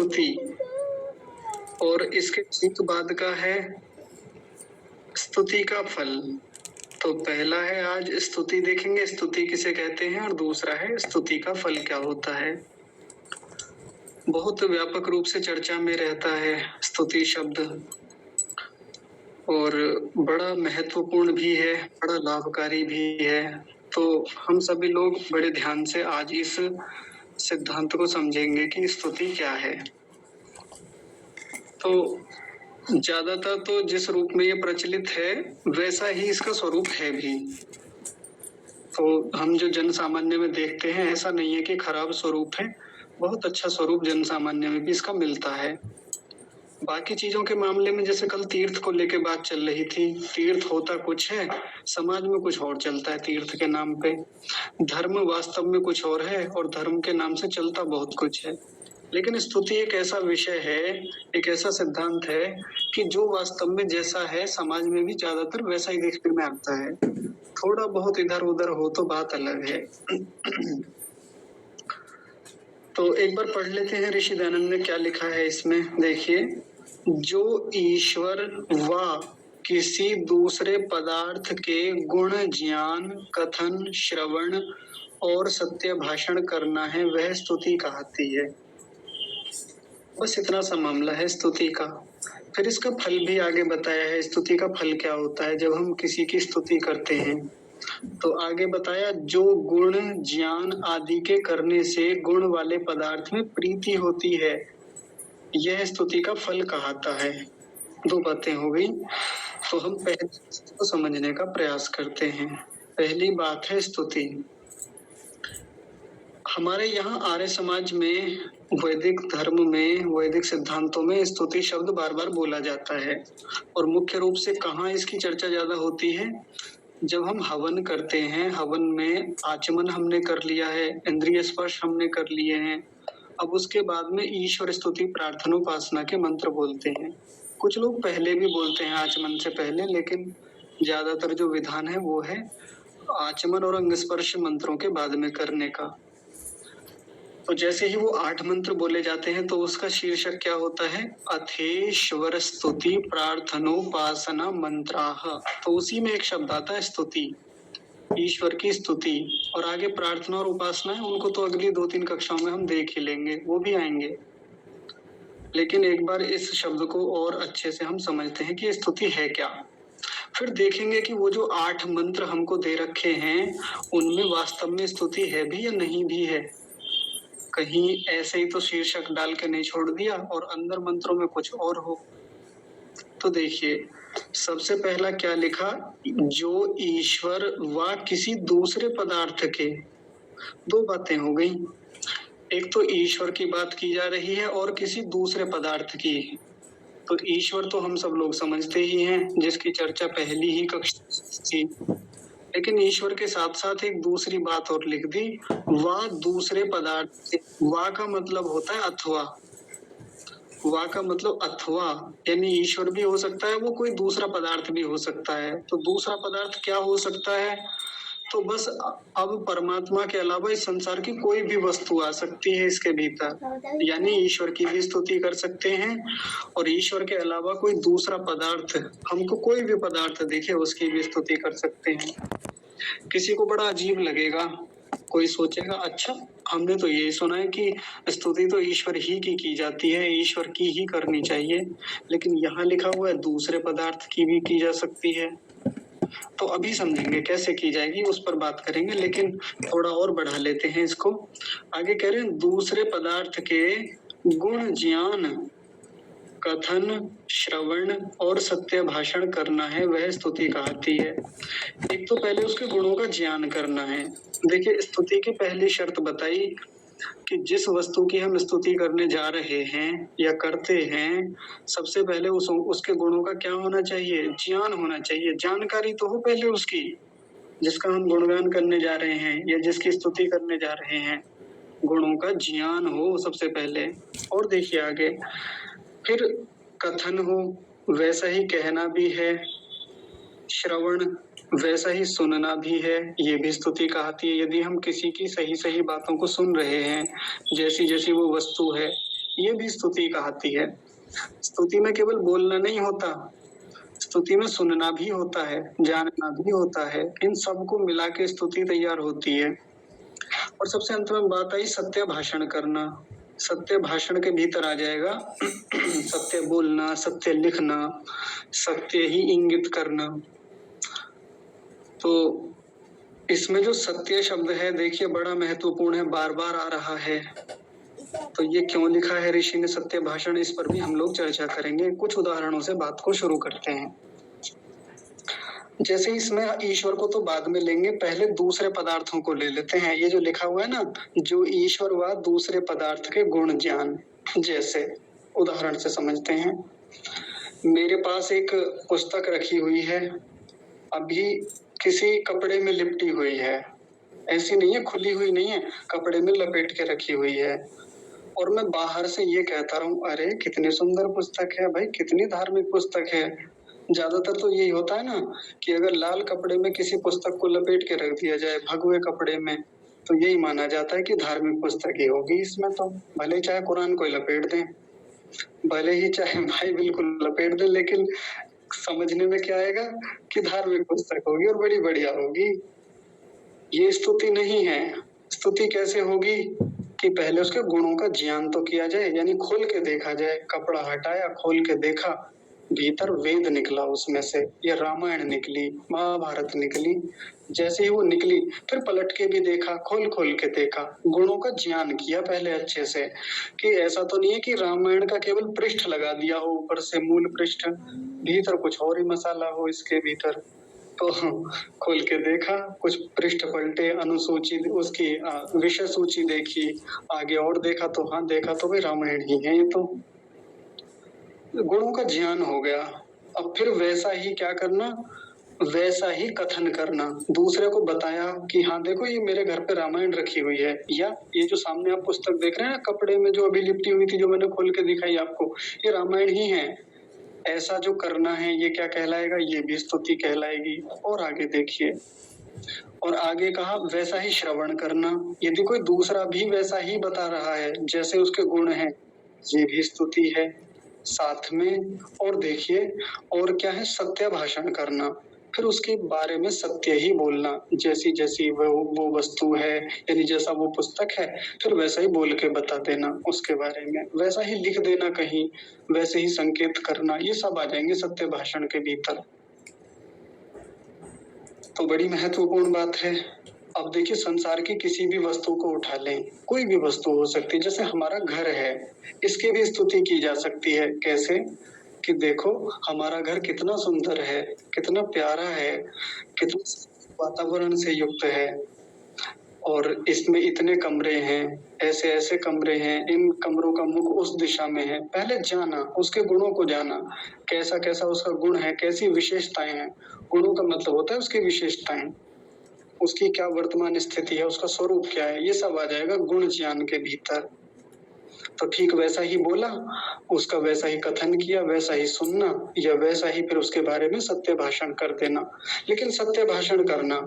स्तुति, और इसके ठीक बाद का है स्तुति का फल। तो पहला है, आज स्तुति देखेंगे, स्तुति किसे कहते हैं, और दूसरा है स्तुति का फल क्या होता है। बहुत व्यापक रूप से चर्चा में रहता है स्तुति शब्द, और बड़ा महत्वपूर्ण भी है, बड़ा लाभकारी भी है। तो हम सभी लोग बड़े ध्यान से आज इस सिद्धांत को समझेंगे कि स्तुति क्या है। तो ज्यादातर तो जिस रूप में ये प्रचलित है वैसा ही इसका स्वरूप है भी। तो हम जो जन सामान्य में देखते हैं, ऐसा नहीं है कि खराब स्वरूप है, बहुत अच्छा स्वरूप जन सामान्य में भी इसका मिलता है। बाकी चीजों के मामले में, जैसे कल तीर्थ को लेके बात चल रही थी, तीर्थ होता कुछ है, समाज में कुछ और चलता है तीर्थ के नाम पे। धर्म वास्तव में कुछ और है और धर्म के नाम से चलता बहुत कुछ है। लेकिन स्तुति एक ऐसा विषय है, एक ऐसा सिद्धांत है कि जो वास्तव में जैसा है समाज में भी ज्यादातर वैसा ही देखने में आता है। थोड़ा बहुत इधर उधर हो तो बात अलग है। तो एक बार पढ़ लेते हैं ऋषि दयानंद ने क्या लिखा है इसमें। देखिए, जो ईश्वर व किसी दूसरे पदार्थ के गुण, ज्ञान, कथन, श्रवण और सत्य भाषण करना है, वह स्तुति कहती है। बस इतना सा मामला है स्तुति का। फिर इसका फल भी आगे बताया है, स्तुति का फल क्या होता है जब हम किसी की स्तुति करते हैं। तो आगे बताया, जो गुण, ज्ञान आदि के करने से गुण वाले पदार्थ में प्रीति होती है, यह स्तुति का फल कहता है। दो बातें हो गई, तो हम पहले इसको समझने का प्रयास करते हैं। पहली बात है स्तुति। हमारे यहाँ आर्य समाज में, वैदिक धर्म में, वैदिक सिद्धांतों में स्तुति शब्द बार बार बोला जाता है। और मुख्य रूप से कहाँ इसकी चर्चा ज्यादा होती है, जब हम हवन करते हैं। हवन में आचमन हमने कर लिया है, इंद्रिय स्पर्श हमने कर लिए हैं, अब उसके बाद में ईश्वर स्तुति, प्रार्थनोपासना के मंत्र बोलते हैं। कुछ लोग पहले भी बोलते हैं आचमन से पहले, लेकिन ज्यादातर जो विधान है वो है आचमन और अंग स्पर्श मंत्रों के बाद में करने का। तो जैसे ही वो 8 मंत्र बोले जाते हैं तो उसका शीर्षक क्या होता है, अथेश्वर स्तुति प्रार्थनोपासना मंत्राह। तो उसी में एक शब्द आता है स्तुति, ईश्वर की स्तुति। और आगे प्रार्थना और उपासना है, उनको तो अगली 2-3 कक्षाओं में हम देख ही लेंगे, वो भी आएंगे। लेकिन एक बार इस शब्द को और अच्छे से हम समझते हैं कि स्तुति है क्या। फिर देखेंगे कि वो जो 8 मंत्र हमको दे रखे हैं उनमें वास्तव में स्तुति है भी या नहीं भी है। कहीं ऐसे ही तो शीर्षक डाल के नहीं छोड़ दिया और अंदर मंत्रों में कुछ और हो। तो देखिए, सबसे पहला क्या लिखा, जो ईश्वर व किसी दूसरे पदार्थ के। दो बातें हो गई, एक तो ईश्वर की बात की जा रही है और किसी दूसरे पदार्थ की। तो ईश्वर तो हम सब लोग समझते ही हैं, जिसकी चर्चा पहली ही कक्षा थी। लेकिन ईश्वर के साथ साथ एक दूसरी बात और लिख दी, वा दूसरे पदार्थ। वा का मतलब होता है अथवा। वा का मतलब अथवा, यानी ईश्वर भी हो सकता है, वो कोई दूसरा पदार्थ भी हो सकता है। तो दूसरा पदार्थ क्या हो सकता है, तो बस अब परमात्मा के अलावा इस संसार की कोई भी वस्तु आ सकती है इसके भीतर, यानी ईश्वर की भी स्तुति कर सकते हैं। और ईश्वर के अलावा कोई दूसरा पदार्थ, हमको कोई भी पदार्थ दिखे उसकी भी स्तुति कर सकते हैं। किसी को बड़ा अजीब लगेगा, कोई सोचेगा अच्छा हमने तो यही सुना है कि स्तुति तो ईश्वर ही की जाती है, ईश्वर की ही करनी चाहिए, लेकिन यहाँ लिखा हुआ है दूसरे पदार्थ की भी की जा सकती है। तो अभी समझेंगे कैसे की जाएगी, उस पर बात करेंगे, लेकिन थोड़ा और बढ़ा लेते हैं इसको। आगे कह रहे हैं, दूसरे पदार्थ के गुण, ज्ञान, कथन, श्रवण और सत्य भाषण करना है, वह स्तुति कहती है। एक तो पहले उसके गुणों का ज्ञान करना है। देखिए, स्तुति की पहली शर्त बताई कि जिस वस्तु की हम स्तुति करने जा रहे हैं या करते हैं, सबसे पहले उसके गुणों का क्या होना चाहिए, ज्ञान होना चाहिए। जानकारी तो हो पहले उसकी, जिसका हम गुणगान करने जा रहे हैं या जिसकी स्तुति करने जा रहे हैं, गुणों का ज्ञान हो सबसे पहले। और देखिए आगे, फिर कथन हो, वैसा ही कहना भी है, श्रवण वैसा ही सुनना भी है, ये भी स्तुति कहती है। यदि हम किसी की सही सही बातों को सुन रहे हैं, जैसी जैसी वो वस्तु है, ये भी स्तुति कहलाती है। स्तुति में केवल बोलना नहीं होता, स्तुति में सुनना भी होता है, जानना भी होता है। इन सबको मिला के स्तुति तैयार होती है। और सबसे अंत में बात आई सत्य भाषण करना। सत्य भाषण के भीतर आ जाएगा सत्य बोलना, सत्य लिखना, सत्य ही इंगित करना। तो इसमें जो सत्य शब्द है देखिए बड़ा महत्वपूर्ण है, बार बार आ रहा है। तो ये क्यों लिखा है ऋषि ने सत्य भाषण, इस पर भी हम लोग चर्चा करेंगे। कुछ उदाहरणों से बात को शुरू करते हैं। जैसे इसमें ईश्वर को तो बाद में लेंगे, पहले दूसरे पदार्थों को ले लेते हैं। ये जो लिखा हुआ है ना, जो ईश्वर व दूसरे पदार्थ के गुण ज्ञान, जैसे उदाहरण से समझते हैं। मेरे पास एक पुस्तक रखी हुई है, अभी किसी कपड़े में लिपटी हुई है, ऐसी नहीं है खुली हुई नहीं है, कपड़े में लपेट के रखी हुई है। और मैं बाहर से ये कहता रहूं, अरे कितनी सुंदर पुस्तक है भाई, कितनी धार्मिक पुस्तक है। ज्यादातर तो यही होता है ना कि अगर लाल कपड़े में किसी पुस्तक को लपेट के रख दिया जाए भगवे कपड़े में, तो यही माना जाता है कि धार्मिक पुस्तक ही होगी। इसमें तो भले चाहे कुरान को लपेट दें, भले ही चाहे भाई बिल्कुल लपेट दें, लेकिन समझने में क्या आएगा कि धार्मिक पुस्तक होगी और बड़ी बढ़िया होगी। ये स्तुति नहीं है। स्तुति कैसे होगी कि पहले उसके गुणों का ज्ञान तो किया जाए, यानी खोल के देखा जाए। कपड़ा हटाया, खोल के देखा, भीतर वेद निकला उसमें से, ये रामायण निकली, महाभारत निकली। जैसे ही वो निकली फिर पलट के भी देखा, खोल खोल के देखा, गुणों का ज्ञान किया पहले अच्छे से, कि ऐसा तो नहीं है कि रामायण का केवल पृष्ठ लगा दिया हो ऊपर से, मूल पृष्ठ, भीतर कुछ और ही मसाला हो इसके भीतर। तो खोल के देखा, कुछ पृष्ठ पलटे, अनुसूची उसकी विषय सूची देखी, आगे और देखा तो हाँ देखा तो भाई रामायण ही है ये तो। गुणों का ज्ञान हो गया। अब फिर वैसा ही क्या करना, वैसा ही कथन करना। दूसरे को बताया कि हाँ देखो ये मेरे घर पे रामायण रखी हुई है, या ये जो सामने आप पुस्तक देख रहे हैं ना कपड़े में जो अभी लिपटी हुई थी, जो मैंने खोल के दिखाई आपको, ये रामायण ही है। ऐसा जो करना है ये क्या कहलाएगा, ये भी स्तुति कहलाएगी। और आगे देखिए, और आगे कहा वैसा ही श्रवण करना। यदि कोई दूसरा भी वैसा ही बता रहा है जैसे उसके गुण हैं, ये भी स्तुति है साथ में। और देखिए और क्या है, सत्य भाषण करना, फिर उसके बारे में सत्य ही बोलना, जैसी जैसी वो वस्तु है, यानी जैसा वो पुस्तक है फिर वैसा ही बोल के बता देना उसके बारे में, वैसा ही लिख देना कहीं, वैसे ही संकेत करना, ये सब आ जाएंगे सत्य भाषण के भीतर। तो बड़ी महत्वपूर्ण बात है। अब देखिए संसार की किसी भी वस्तु को उठा लें, कोई भी वस्तु हो सकती है, जैसे हमारा घर है, इसकी भी स्तुति की जा सकती है। कैसे कि देखो हमारा घर कितना सुंदर है, कितना प्यारा है, कितना वातावरण से युक्त है, और इसमें इतने कमरे हैं, ऐसे ऐसे कमरे हैं, इन कमरों का मुख उस दिशा में है। पहले जाना, उसके गुणों को जाना, कैसा कैसा उसका गुण है, कैसी विशेषताएं हैं। गुणों का मतलब होता है उसकी विशेषताएं, उसकी क्या वर्तमान स्थिति है, उसका स्वरूप क्या है, ये सब आ जाएगा गुण ज्ञान के भीतर। तो ठीक वैसा ही बोला, उसका वैसा ही कथन किया, वैसा ही सुनना, या वैसा ही फिर उसके बारे में सत्य भाषण कर देना। लेकिन सत्य भाषण करना,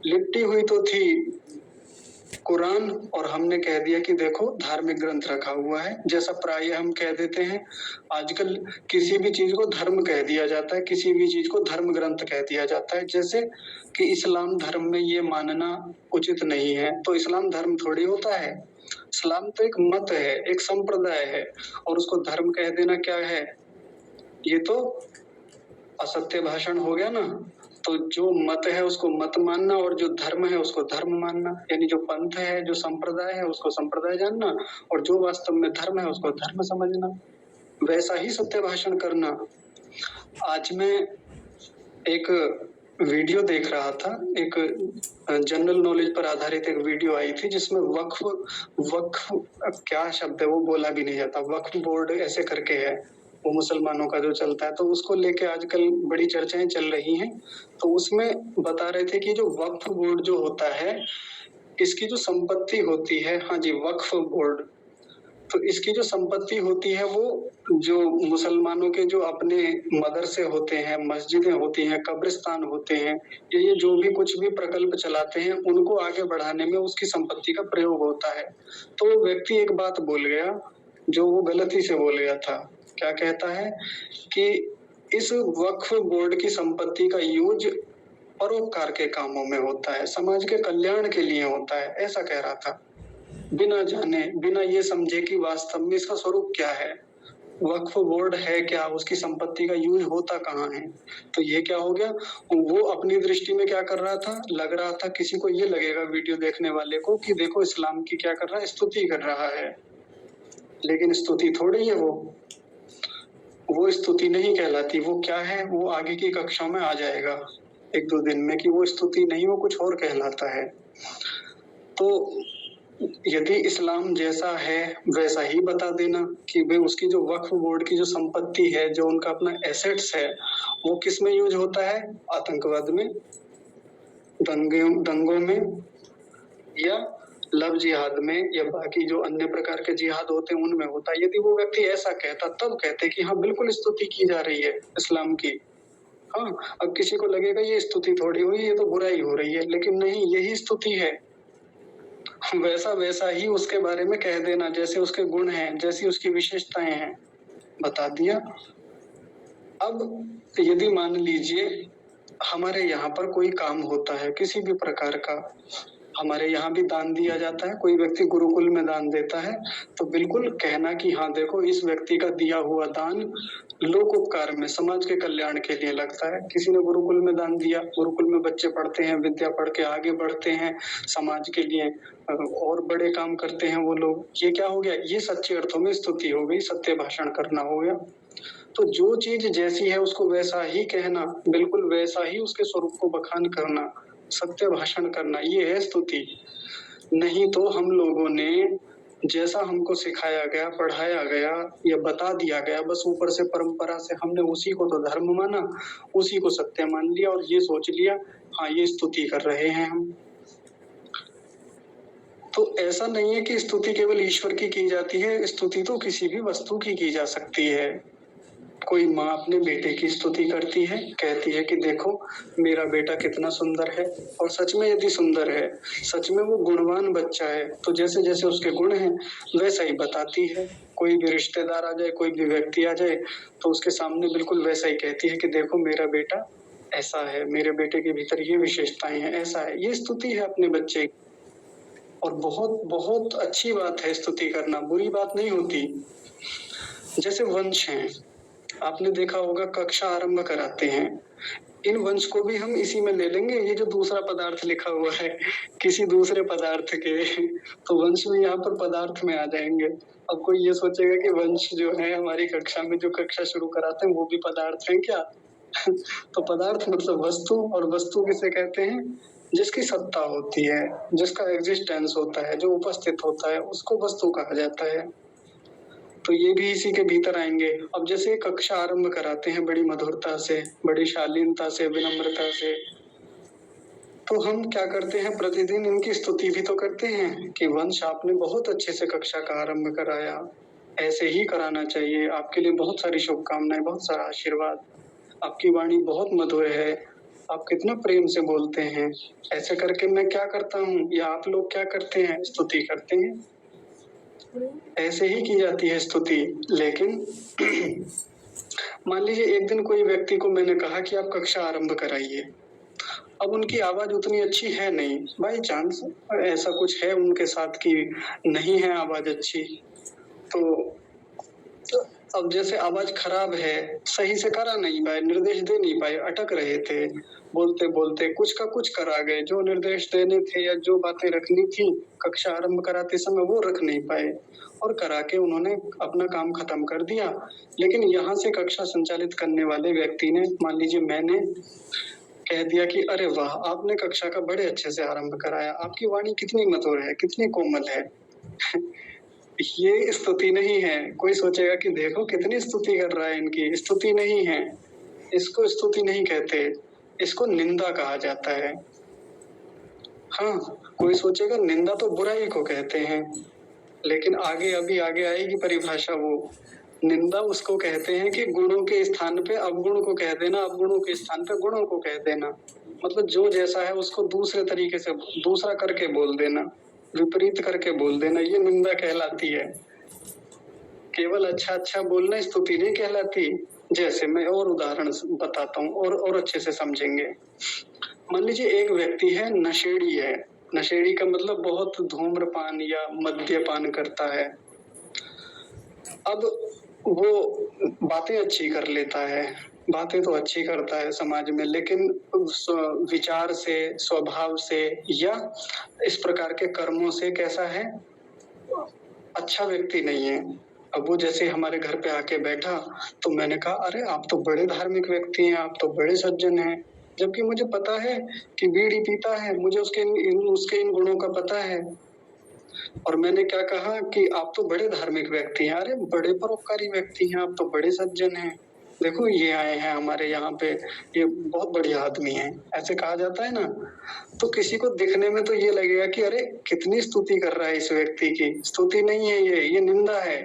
लिपटी हुई तो थी कुरान, और हमने कह दिया कि देखो धार्मिक ग्रंथ रखा हुआ है, जैसा प्राय हम कह देते हैं। आजकल किसी भी चीज को धर्म कह दिया जाता है, किसी भी चीज को धर्म ग्रंथ कह दिया जाता है। जैसे कि इस्लाम धर्म में ये मानना उचित नहीं है, तो इस्लाम धर्म थोड़ी होता है। इस्लाम तो एक मत है, एक संप्रदाय है, और उसको धर्म कह देना क्या है, ये तो असत्य भाषण हो गया ना। तो जो मत है उसको मत मानना, और जो धर्म है उसको धर्म मानना, यानी जो पंथ है, जो संप्रदाय है उसको संप्रदाय जानना, और जो वास्तव में धर्म है उसको धर्म समझना, वैसा ही सत्य भाषण करना। आज मैं एक वीडियो देख रहा था, एक जनरल नॉलेज पर आधारित एक वीडियो आई थी, जिसमें वक्फ क्या शब्द है वो बोला भी नहीं जाता, वक्फ बोर्ड ऐसे करके है, वो मुसलमानों का जो चलता है, तो उसको लेके आजकल बड़ी चर्चाएं चल रही हैं। तो उसमें बता रहे थे कि जो वक्फ बोर्ड जो होता है, इसकी जो संपत्ति होती है, हाँ जी वक्फ बोर्ड, तो इसकी जो संपत्ति होती है वो जो मुसलमानों के जो अपने मदरसे होते हैं, मस्जिदें होती हैं, कब्रिस्तान होते हैं, ये जो भी कुछ भी प्रकल्प चलाते हैं, उनको आगे बढ़ाने में उसकी संपत्ति का प्रयोग होता है। तो वो व्यक्ति एक बात बोल गया जो वो गलती से बोल गया था। क्या कहता है कि इस वक्फ बोर्ड की संपत्ति का यूज परोपकार के कामों में होता है, समाज के कल्याण के लिए होता है, ऐसा कह रहा था। बिना जाने, बिना ये समझे कि वास्तव में इसका स्वरूप क्या है, वक्फ बोर्ड है क्या, उसकी संपत्ति का यूज होता कहाँ है। तो ये क्या हो गया, वो अपनी दृष्टि में क्या कर रहा था, लग रहा था किसी को ये लगेगा वीडियो देखने वाले को कि देखो इस्लाम की क्या कर रहा है, स्तुति कर रहा है। लेकिन स्तुति थोड़ी है वो स्तुति नहीं कहलाती। वो क्या है, वो आगे की कक्षाओं में आ जाएगा 1-2 दिन में कि वो स्तुति नहीं, वो कुछ और कहलाता है। तो यदि इस्लाम जैसा है वैसा ही बता देना कि भाई उसकी जो वक्फ बोर्ड की जो संपत्ति है, जो उनका अपना एसेट्स है, वो किस में यूज होता है, आतंकवाद में, दंगों में, या लव जिहाद में, या बाकी जो अन्य प्रकार के जिहाद होते हैं उनमें होता है। यदि वो व्यक्ति ऐसा कहता तब कहते कि हाँ बिल्कुल स्तुति की जा रही है इस्लाम की। हाँ, अब किसी को लगेगा ये स्तुति थोड़ी हुई, ये तो बुराई हो रही है, लेकिन नहीं, यही स्तुति है। वैसा वैसा ही उसके बारे में कह देना, जैसे उसके गुण हैं, जैसी उसकी विशेषताएं हैं, बता दिया। अब यदि मान लीजिए हमारे यहाँ पर कोई काम होता है किसी भी प्रकार का, हमारे यहाँ भी दान दिया जाता है, कोई व्यक्ति गुरुकुल में दान देता है, तो बिल्कुल कहना कि हाँ देखो इस व्यक्ति का दिया हुआ दान लोकोपकार में, समाज के कल्याण के लिए लगता है। किसी ने गुरुकुल में दान दिया, गुरुकुल में बच्चे पढ़ते हैं, विद्या पढ़ के आगे बढ़ते हैं, समाज के लिए और बड़े काम करते हैं वो लोग। ये क्या हो गया, ये सच्चे अर्थों में स्तुति हो गई, सत्य भाषण करना हो गया। तो जो चीज जैसी है उसको वैसा ही कहना, बिल्कुल वैसा ही उसके स्वरूप को बखान करना, सत्य भाषण करना, ये है स्तुति। नहीं तो हम लोगों ने जैसा हमको सिखाया गया, पढ़ाया गया या बता दिया गया, बस ऊपर से परंपरा से हमने उसी को तो धर्म माना, उसी को सत्य मान लिया और ये सोच लिया हाँ ये स्तुति कर रहे हैं हम। तो ऐसा नहीं है कि स्तुति केवल ईश्वर की जाती है, स्तुति तो किसी भी वस्तु की जा सकती है। कोई माँ अपने बेटे की स्तुति करती है, कहती है कि देखो मेरा बेटा कितना सुंदर है, और सच में यदि सुंदर है, सच में वो गुणवान बच्चा है, तो जैसे जैसे उसके गुण हैं वैसा ही बताती है। कोई भी रिश्तेदार आ जाए, कोई भी व्यक्ति आ जाए, तो उसके सामने बिल्कुल वैसा ही कहती है कि देखो मेरा बेटा ऐसा है, मेरे बेटे के भीतर ये विशेषताएं हैं, ऐसा है। ये स्तुति है अपने बच्चे की, और बहुत बहुत अच्छी बात है स्तुति करना, बुरी बात नहीं होती। जैसे वंश हैं, आपने देखा होगा कक्षा आरंभ कराते हैं, इन वंश को भी हम इसी में ले लेंगे। ये जो दूसरा पदार्थ लिखा हुआ है किसी दूसरे पदार्थ के, तो वंश में यहाँ पर पदार्थ में आ जाएंगे। अब कोई ये सोचेगा कि वंश जो है हमारी कक्षा में जो कक्षा शुरू कराते हैं वो भी पदार्थ हैं क्या? तो पदार्थ मतलब वस्तु, और वस्तु किसे कहते हैं, जिसकी सत्ता होती है, जिसका एग्जिस्टेंस होता है, जो उपस्थित होता है, उसको वस्तु कहा जाता है। तो ये भी इसी के भीतर आएंगे। अब जैसे कक्षा आरंभ कराते हैं बड़ी मधुरता से, बड़ी शालीनता से, विनम्रता से, तो हम क्या करते हैं, प्रतिदिन इनकी स्तुति भी तो करते हैं कि वंश आपने बहुत अच्छे से कक्षा का आरंभ कराया, ऐसे ही कराना चाहिए, आपके लिए बहुत सारी शुभकामनाएं, बहुत सारा आशीर्वाद, आपकी वाणी बहुत मधुर है, आप कितना प्रेम से बोलते हैं। ऐसे करके मैं क्या करता हूँ या आप लोग क्या करते हैं, स्तुति करते हैं। ऐसे ही की जाती है स्तुति। लेकिन मान लीजिए एक दिन कोई व्यक्ति को मैंने कहा कि आप कक्षा आरंभ कराइए, अब उनकी आवाज उतनी अच्छी है नहीं, बाई चांस ऐसा कुछ है उनके साथ कि नहीं है आवाज अच्छी, तो अब जैसे आवाज खराब है, सही से करा नहीं पाए, निर्देश दे नहीं पाए, अटक रहे थे, बोलते बोलते कुछ का कुछ करा गए, जो निर्देश देने थे या जो बातें रखनी थी कक्षा आरंभ कराते समय वो रख नहीं पाए, और करा के उन्होंने अपना काम खत्म कर दिया। लेकिन यहाँ से कक्षा संचालित करने वाले व्यक्ति ने, मान लीजिए मैंने कह दिया कि अरे वाह आपने कक्षा का बड़े अच्छे से आरंभ कराया, आपकी वाणी कितनी मधुर है, कितनी कोमल है। ये स्तुति नहीं है। कोई सोचेगा कि देखो कितनी स्तुति कर रहा है, इनकी स्तुति नहीं है, इसको स्तुति नहीं कहते, इसको निंदा कहा जाता है। हाँ, कोई सोचेगा निंदा तो बुराई को कहते हैं, लेकिन अभी आगे आएगी परिभाषा। वो निंदा उसको कहते हैं कि गुणों के स्थान पे अवगुण को कह देना, अवगुणों के स्थान पे गुणों को कह देना, मतलब जो जैसा है उसको दूसरे तरीके से दूसरा करके बोल देना, विपरीत करके बोल देना, ये निंदा कहलाती है। केवल अच्छा अच्छा बोलना स्तुति नहीं कहलाती। जैसे मैं और उदाहरण बताता हूँ और अच्छे से समझेंगे। मान लीजिए एक व्यक्ति है, नशेड़ी है। नशेड़ी का मतलब बहुत धूम्रपान या मद्यपान करता है। अब वो बातें अच्छी कर लेता है, बातें तो अच्छी करता है समाज में, लेकिन विचार से, स्वभाव से या इस प्रकार के कर्मों से कैसा है? अच्छा व्यक्ति नहीं है। अब वो जैसे हमारे घर पे आके बैठा तो मैंने कहा, अरे आप तो बड़े धार्मिक व्यक्ति हैं, आप तो बड़े सज्जन हैं। जबकि मुझे पता है कि बीड़ी पीता है, मुझे उसके इन गुणों का पता है। और मैंने क्या कहा कि आप तो बड़े धार्मिक व्यक्ति हैं। अरे बड़े परोपकारी व्यक्ति हैं, आप तो बड़े सज्जन हैं। देखो ये आए हैं हमारे यहाँ पे, ये बहुत बढ़िया आदमी है, ऐसे कहा जाता है ना। तो किसी को दिखने में तो ये लगेगा कि अरे कितनी स्तुति कर रहा है इस व्यक्ति की। स्तुति नहीं है ये निंदा है।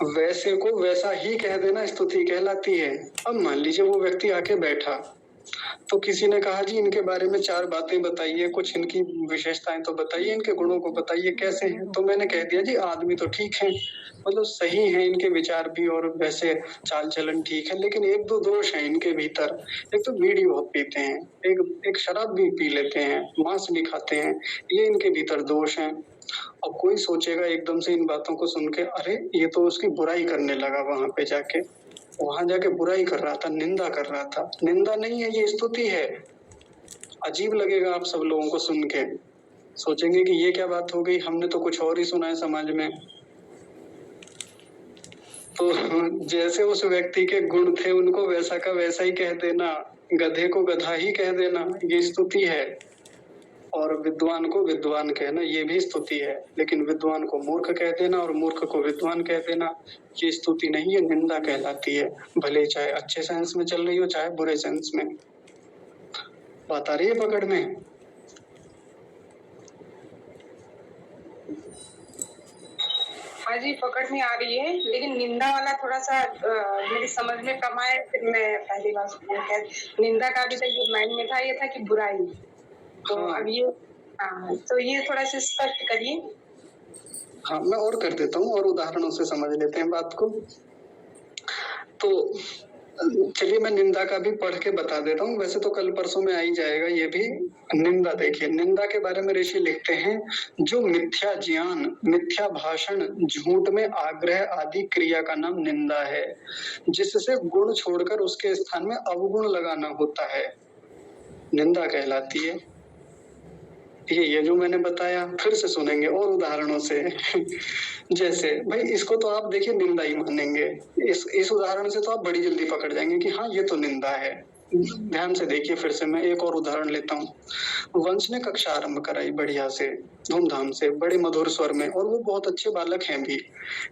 वैसे को वैसा ही कह देना स्तुति कहलाती है। अब मान लीजिए वो व्यक्ति आके बैठा, तो किसी ने कहा जी इनके बारे में 4 बातें बताइए, कुछ इनकी विशेषताएं तो बताइए, इनके गुणों को बताइए कैसे हैं। तो मैंने कह दिया जी आदमी तो ठीक है, मतलब सही है, इनके विचार भी और वैसे चाल चलन ठीक है, लेकिन 1-2 दोष हैं इनके भीतर। एक तो बीड़ी बहुत पीते हैं, एक शराब भी पी लेते हैं, मांस भी खाते हैं, ये इनके भीतर दोष हैं। अब कोई सोचेगा एकदम से इन बातों को सुन के, अरे ये तो उसकी बुराई करने लगा, वहां जाके बुराई कर रहा था, निंदा कर रहा था। निंदा नहीं है, ये स्तुति है। अजीब लगेगा आप सब लोगों को सुन के, सोचेंगे कि ये क्या बात हो गई, हमने तो कुछ और ही सुना है समाज में। तो जैसे उस व्यक्ति के गुण थे उनको वैसा का वैसा ही कह देना, गधे को गधा ही कह देना, ये स्तुति है। और विद्वान को विद्वान कहना, ये भी स्तुति है। लेकिन विद्वान को मूर्ख कह देना और मूर्ख को विद्वान कह देना, ये स्तुति नहीं, ये निंदा कहलाती है। भले चाहे अच्छे सेंस में चल रही हो चाहे बुरे सेंस में। बात आ रही है पकड़ में? हाँ जी, पकड़ में आ रही है, लेकिन निंदा वाला थोड़ा सा मेरी समझ में कम आया। फिर मैं पहली बार सुना, निंदा का अभी तक जो माइंड में था ये था कि बुराई, तो अब ये तो ये थोड़ा सा स्पष्ट करिए। हाँ, मैं और कर देता हूँ और उदाहरणों से समझ लेते हैं बात को। तो चलिए मैं निंदा का भी पढ़ के बता देता हूँ, वैसे तो कल परसों में आ ही जाएगा ये भी। निंदा देखिए, निंदा के बारे में ऋषि लिखते हैं, जो मिथ्या ज्ञान, मिथ्या भाषण, झूठ में आग्रह आदि क्रिया का नाम निंदा है, जिससे गुण छोड़कर उसके स्थान में अवगुण लगाना होता है, निंदा कहलाती है। ये जो मैंने बताया फिर से सुनेंगे और उदाहरणों से। जैसे भाई इसको तो आप देखिए निंदा ही मानेंगे, इस उदाहरण से तो आप बड़ी जल्दी पकड़ जाएंगे कि हाँ ये तो निंदा है। ध्यान से देखिए, फिर से मैं एक और उदाहरण लेता हूँ। वंश ने कक्षा आरंभ कराई बढ़िया से, धूमधाम से, बड़े मधुर स्वर में, और वो बहुत अच्छे बालक हैं भी।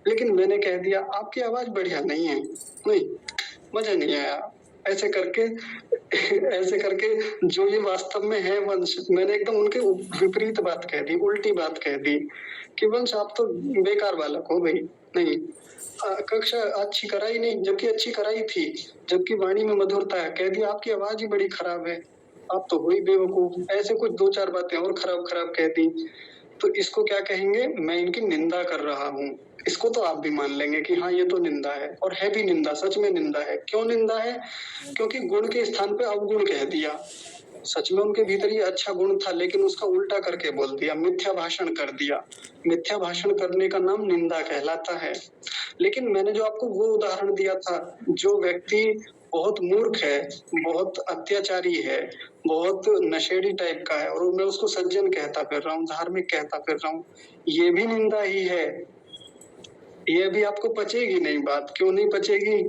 लेकिन मैंने कह दिया आपकी आवाज बढ़िया नहीं है, नहीं मजा नहीं आया, ऐसे करके जो ये वास्तव में है वंश, मैंने एकदम उनके विपरीत बात कह दी, उल्टी बात कह दी कि वंश आप तो बेकार बालक हो भाई, नहीं कक्षा अच्छी कराई नहीं, जबकि अच्छी कराई थी, जबकि वाणी में मधुरता है, कह दिया आपकी आवाज ही बड़ी खराब है, आप तो हुई बेवकूफ, ऐसे कुछ 2-4 बातें और खराब खराब कह दी। तो इसको क्या कहेंगे? मैं इनकी निंदा कर रहा हूँ। इसको तो आप भी मान लेंगे कि हाँ ये तो निंदा है, और है भी निंदा, सच में निंदा है। क्यों निंदा है? क्योंकि गुण के स्थान पे अवगुण कह दिया। सच में उनके भीतर ये अच्छा गुण था, लेकिन उसका उल्टा करके बोल दिया, मिथ्या भाषण कर दिया। मिथ्या भाषण करने का नाम निंदा कहलाता है। लेकिन मैंने जो आपको वो उदाहरण दिया था, जो व्यक्ति बहुत मूर्ख है, बहुत अत्याचारी है, बहुत नशेड़ी टाइप का है, और मैं उसको सज्जन कहता फिर रहा हूँ, धार्मिक कहता फिर रहा हूँ, ये भी निंदा ही है। ये भी आपको पचेगी नहीं बात। क्यों नहीं पचेगी?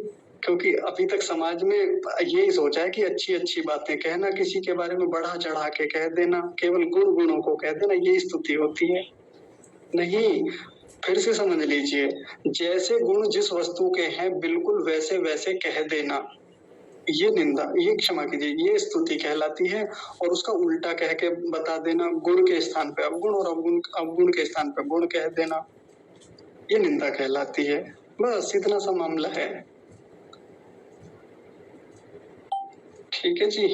क्योंकि अभी तक समाज में यही सोचा है कि अच्छी अच्छी बातें कहना, किसी के बारे में बढ़ा चढ़ा के कह देना, केवल गुणों को कह देना, ये स्तुति होती है। नहीं, फिर से समझ लीजिए, जैसे गुण जिस वस्तु के हैं बिल्कुल वैसे वैसे कह देना, ये निंदा, ये क्षमा कीजिए, ये स्तुति कहलाती है। और उसका उल्टा कह के बता देना, गुण के स्थान पे अवगुण और अवगुण के स्थान पे गुण कह देना, ये निंदा कहलाती है। बस इतना सा मामला है। ठीक है जी,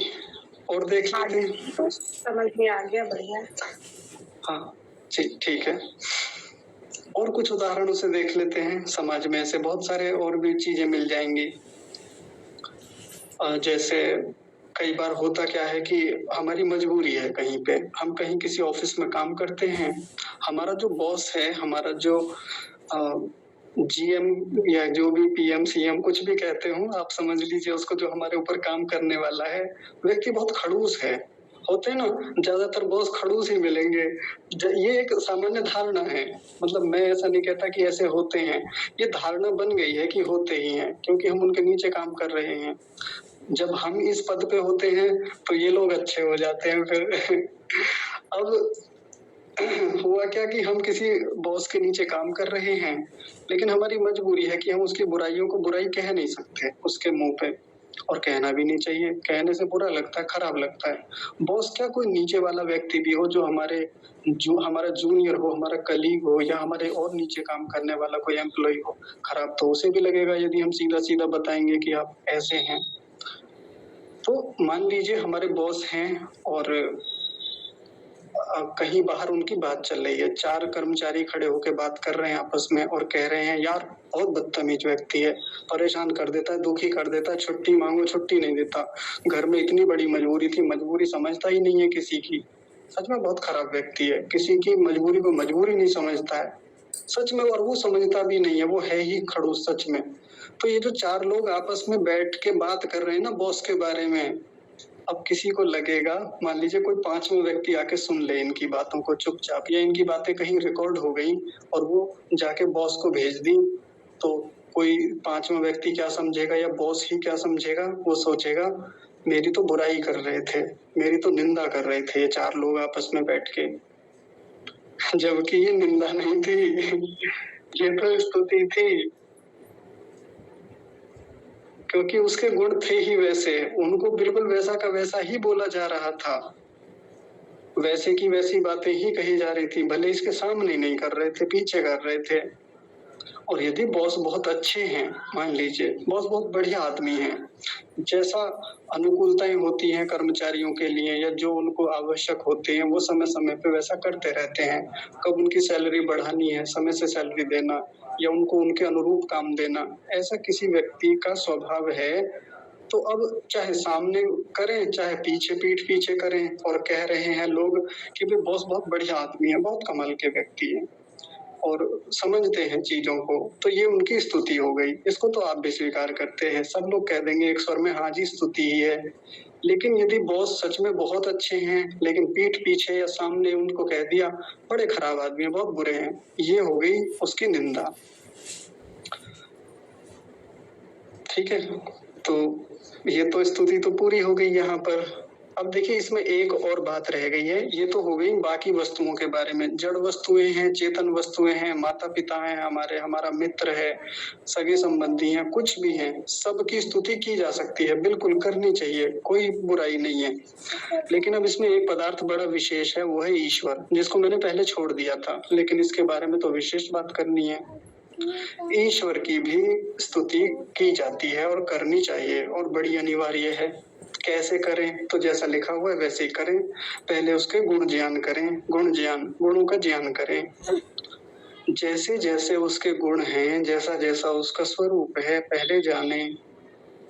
और देख लेते हैं। समझ में आ गया, बढ़िया। हाँ जी, ठीक है। और कुछ उदाहरणों से देख लेते हैं। समाज में ऐसे बहुत सारे और भी चीजें मिल जाएंगी। जैसे कई बार होता क्या है कि हमारी मजबूरी है कहीं पे, हम कहीं किसी ऑफिस में काम करते हैं, हमारा जो बॉस है, हमारा जो जीएम या जो भी पीएम सीएम कुछ भी कहते हो आप समझ लीजिए उसको, जो हमारे ऊपर काम करने वाला है, व्यक्ति बहुत खड़ूस है। होते हैं ना, ज्यादातर बॉस खड़ूस ही मिलेंगे। ये एक सामान्य धारणा है, मतलब मैं ऐसा नहीं कहता कि ऐसे होते हैं, ये धारणा बन गई है कि होते ही हैं, क्योंकि हम उनके नीचे काम कर रहे हैं। जब हम इस पद पे होते हैं तो ये लोग अच्छे हो जाते हैं फिर। अब हुआ क्या कि हम किसी बॉस के नीचे काम कर रहे हैं, लेकिन हमारी मजबूरी है कि हम उसकी बुराइयों को बुराई कह नहीं सकते उसके मुंह पे, और कहना भी नहीं चाहिए, कहने से बुरा लगता है, खराब लगता है। बॉस क्या, कोई नीचे वाला व्यक्ति भी हो, जो हमारा जूनियर हो, हमारा कलीग हो, या हमारे और नीचे काम करने वाला कोई एम्प्लॉय हो, खराब तो उसे भी लगेगा यदि हम सीधा सीधा बताएंगे कि आप ऐसे हैं। तो मान लीजिए हमारे बॉस हैं और कहीं बाहर उनकी बात चल रही है, 4 कर्मचारी खड़े होकर बात कर रहे हैं आपस में और कह रहे हैं यार बहुत बदतमीज व्यक्ति है, परेशान कर देता है, दुखी कर देता है, छुट्टी मांगो छुट्टी नहीं देता, घर में इतनी बड़ी मजबूरी थी, मजबूरी समझता ही नहीं है किसी की। सच में बहुत खराब व्यक्ति है, किसी की मजबूरी को मजबूरी नहीं समझता है सच में, और वो समझता भी नहीं है, वो है ही खड़ूस सच में। तो ये जो 4 लोग आपस में बैठ के बात कर रहे हैं ना बॉस के बारे में, अब किसी को लगेगा, मान लीजिए कोई 5वां व्यक्ति आके सुन ले इनकी बातों को चुपचाप, या इनकी बातें कहीं रिकॉर्ड हो गई और वो जाके बॉस को भेज दी, तो कोई 5वां व्यक्ति क्या समझेगा या बॉस ही क्या समझेगा, वो सोचेगा मेरी तो बुराई कर रहे थे, मेरी तो निंदा कर रहे थे ये 4 लोग आपस में बैठ के, जबकि ये निंदा नहीं थी, ये तो स्तुति थी, क्योंकि उसके गुण थे ही वैसे, उनको बिल्कुल वैसा का वैसा ही बोला जा रहा था, वैसे की वैसी बातें ही कही जा रही थी, भले इसके सामने नहीं कर रहे थे, पीछे कर रहे थे। और यदि बॉस बहुत अच्छे हैं, मान लीजिए बॉस बहुत बढ़िया आदमी है, जैसा अनुकूलताएं होती हैं कर्मचारियों के लिए या जो उनको आवश्यक होते हैं वो समय समय पे वैसा करते रहते हैं, कब उनकी सैलरी बढ़ानी है समय से सैलरी देना या उनको उनके अनुरूप काम देना, ऐसा किसी व्यक्ति का स्वभाव है, तो अब चाहे सामने करें चाहे पीछे पीठ पीछे करें और कह रहे हैं लोग कि भाई बॉस बहुत बढ़िया आदमी है, बहुत कमाल के व्यक्ति है और समझते हैं चीजों को, तो ये उनकी स्तुति हो गई। इसको तो आप भी स्वीकार करते हैं, सब लोग कह देंगे एक स्वर में हाँ जी स्तुति ही है। लेकिन यदि बॉस सच में बहुत अच्छे हैं लेकिन पीठ पीछे या सामने उनको कह दिया बड़े खराब आदमी हैं, बहुत बुरे हैं, ये हो गई उसकी निंदा। ठीक है, तो ये तो स्तुति तो पूरी हो गई यहाँ पर। अब देखिए इसमें एक और बात रह गई है, ये तो हो गई बाकी वस्तुओं के बारे में, जड़ वस्तुएं हैं, चेतन वस्तुएं हैं, माता पिता हैं हमारे, हमारा मित्र है, सगे संबंधी हैं, कुछ भी हैं, सबकी स्तुति की जा सकती है, बिल्कुल करनी चाहिए, कोई बुराई नहीं है। लेकिन अब इसमें एक पदार्थ बड़ा विशेष है, वो है ईश्वर, जिसको मैंने पहले छोड़ दिया था, लेकिन इसके बारे में तो विशेष बात करनी है। ईश्वर की भी स्तुति की जाती है और करनी चाहिए और बड़ी अनिवार्य है। कैसे करें, तो जैसा लिखा हुआ है वैसे ही करें, पहले उसके गुण ज्ञान करें, गुणों का ज्ञान करें, जैसे जैसे उसके गुण हैं, जैसा जैसा उसका स्वरूप है पहले जाने।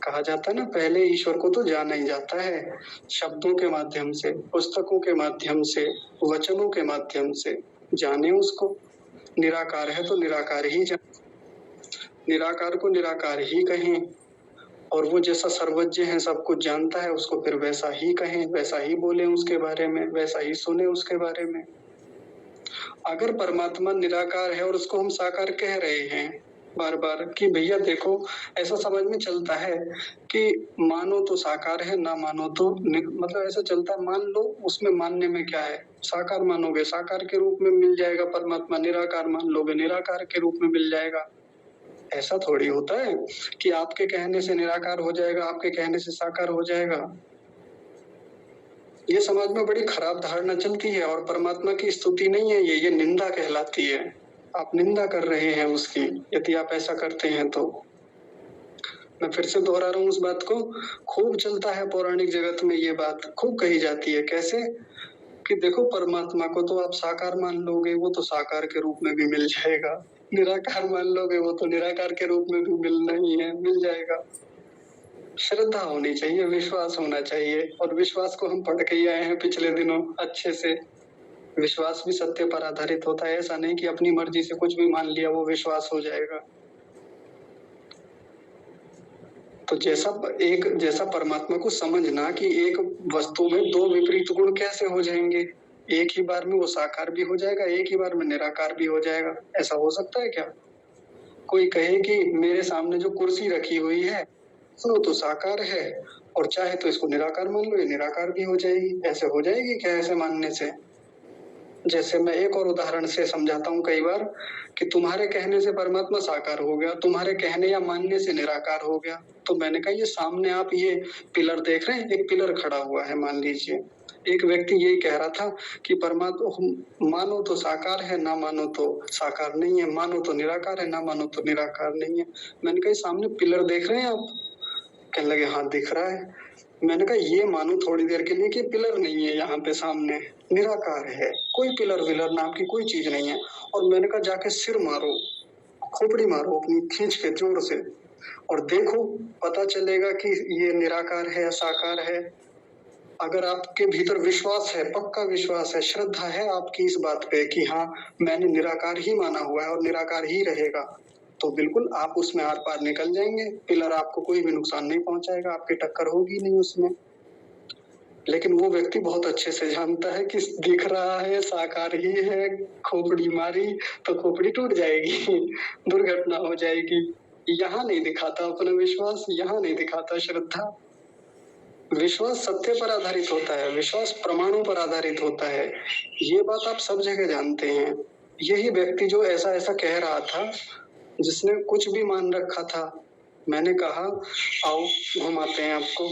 कहा जाता है ना, पहले ईश्वर को तो जाना ही जाता है, शब्दों के माध्यम से, पुस्तकों के माध्यम से, वचनों के माध्यम से जाने उसको। निराकार है तो निराकार ही जाने, निराकार को निराकार ही कहें, और वो जैसा सर्वज्ञ है सब कुछ जानता है उसको फिर वैसा ही कहें, वैसा ही बोले उसके बारे में, वैसा ही सुने उसके बारे में। अगर परमात्मा निराकार है और उसको हम साकार कह रहे हैं बार बार कि भैया देखो, ऐसा समझ में चलता है कि मानो तो साकार है ना मानो तो मतलब ऐसा चलता है, मान लो उसमें मानने में क्या है, साकार मानोगे साकार के रूप में मिल जाएगा परमात्मा, निराकार मान लोगे निराकार के रूप में मिल जाएगा। ऐसा थोड़ी होता है कि आपके कहने से निराकार हो जाएगा, आपके कहने से साकार हो जाएगा। ये समाज में बड़ी खराब धारणा चलती है और परमात्मा की स्तुति नहीं है ये निंदा कहलाती है। आप निंदा कर रहे हैं उसकी, यदि आप ऐसा करते हैं तो। मैं फिर से दोहरा रहा हूँ उस बात को, खूब चलता है पौराणिक जगत में, ये बात खूब कही जाती है। कैसे? कि देखो परमात्मा को तो आप साकार मान लोगे, वो तो साकार के रूप में भी मिल जाएगा, निराकार मान लोगे वो तो निराकार के रूप में भी मिलना ही है, मिल जाएगा। श्रद्धा होनी चाहिए, विश्वास होना चाहिए, और विश्वास को हम पढ़ के ही आए हैं पिछले दिनों अच्छे से। विश्वास भी सत्य पर आधारित होता है, ऐसा नहीं कि अपनी मर्जी से कुछ भी मान लिया वो विश्वास हो जाएगा। तो जैसा परमात्मा को समझना कि एक वस्तु में दो विपरीत गुण कैसे हो जाएंगे, एक ही बार में वो साकार भी हो जाएगा, एक ही बार में निराकार भी हो जाएगा, ऐसा हो सकता है क्या? कोई कहे कि मेरे सामने जो कुर्सी रखी हुई है वो तो साकार है, और चाहे तो इसको निराकार मान लो, ये निराकार भी हो जाएगी, ऐसे हो जाएगी क्या ऐसे मानने से? जैसे मैं एक और उदाहरण से समझाता हूँ कई बार कि तुम्हारे कहने से परमात्मा साकार हो गया, तुम्हारे कहने या मानने से निराकार हो गया। तो मैंने कहा ये सामने आप ये पिलर देख रहे हैं, एक पिलर खड़ा हुआ है, मान लीजिए एक व्यक्ति यही कह रहा था कि परमात्मा मानो तो साकार है, ना मानो तो साकार नहीं है, मानो तो निराकार है, ना मानो तो निराकार नहीं है। मैंने कहा सामने पिलर देख रहे हैं आप? कहने लगे हाँ दिख रहा है। मैंने कहा ये मानो थोड़ी देर के लिए कि पिलर नहीं है, यहाँ पे सामने निराकार है, कोई पिलर विलर नाम की कोई चीज नहीं है। और मैंने कहा जाके सिर मारो, खोपड़ी मारो अपनी खींच के जोर से, और देखो पता चलेगा कि ये निराकार है या साकार है। अगर आपके भीतर विश्वास है, पक्का विश्वास है, श्रद्धा है आपकी इस बात पे कि हाँ मैंने निराकार ही माना हुआ है और निराकार ही रहेगा, तो बिल्कुल आप उसमें आर पार निकल जाएंगे। पिलर आपको कोई भी नुकसान नहीं पहुंचाएगा, आपकी टक्कर होगी नहीं उसमें। लेकिन वो व्यक्ति बहुत अच्छे से जानता है कि दिख रहा है साकार ही है, खोपड़ी मारी तो खोपड़ी टूट जाएगी, दुर्घटना हो जाएगी। यहाँ नहीं दिखाता अपना विश्वास, यहाँ नहीं दिखाता श्रद्धा। विश्वास सत्य पर आधारित होता है, विश्वास प्रमाणों पर आधारित होता है, ये बात आप सब जगह जानते हैं। यही व्यक्ति जो ऐसा ऐसा कह रहा था, जिसने कुछ भी मान रखा था, मैंने कहा आओ घुमाते हैं आपको।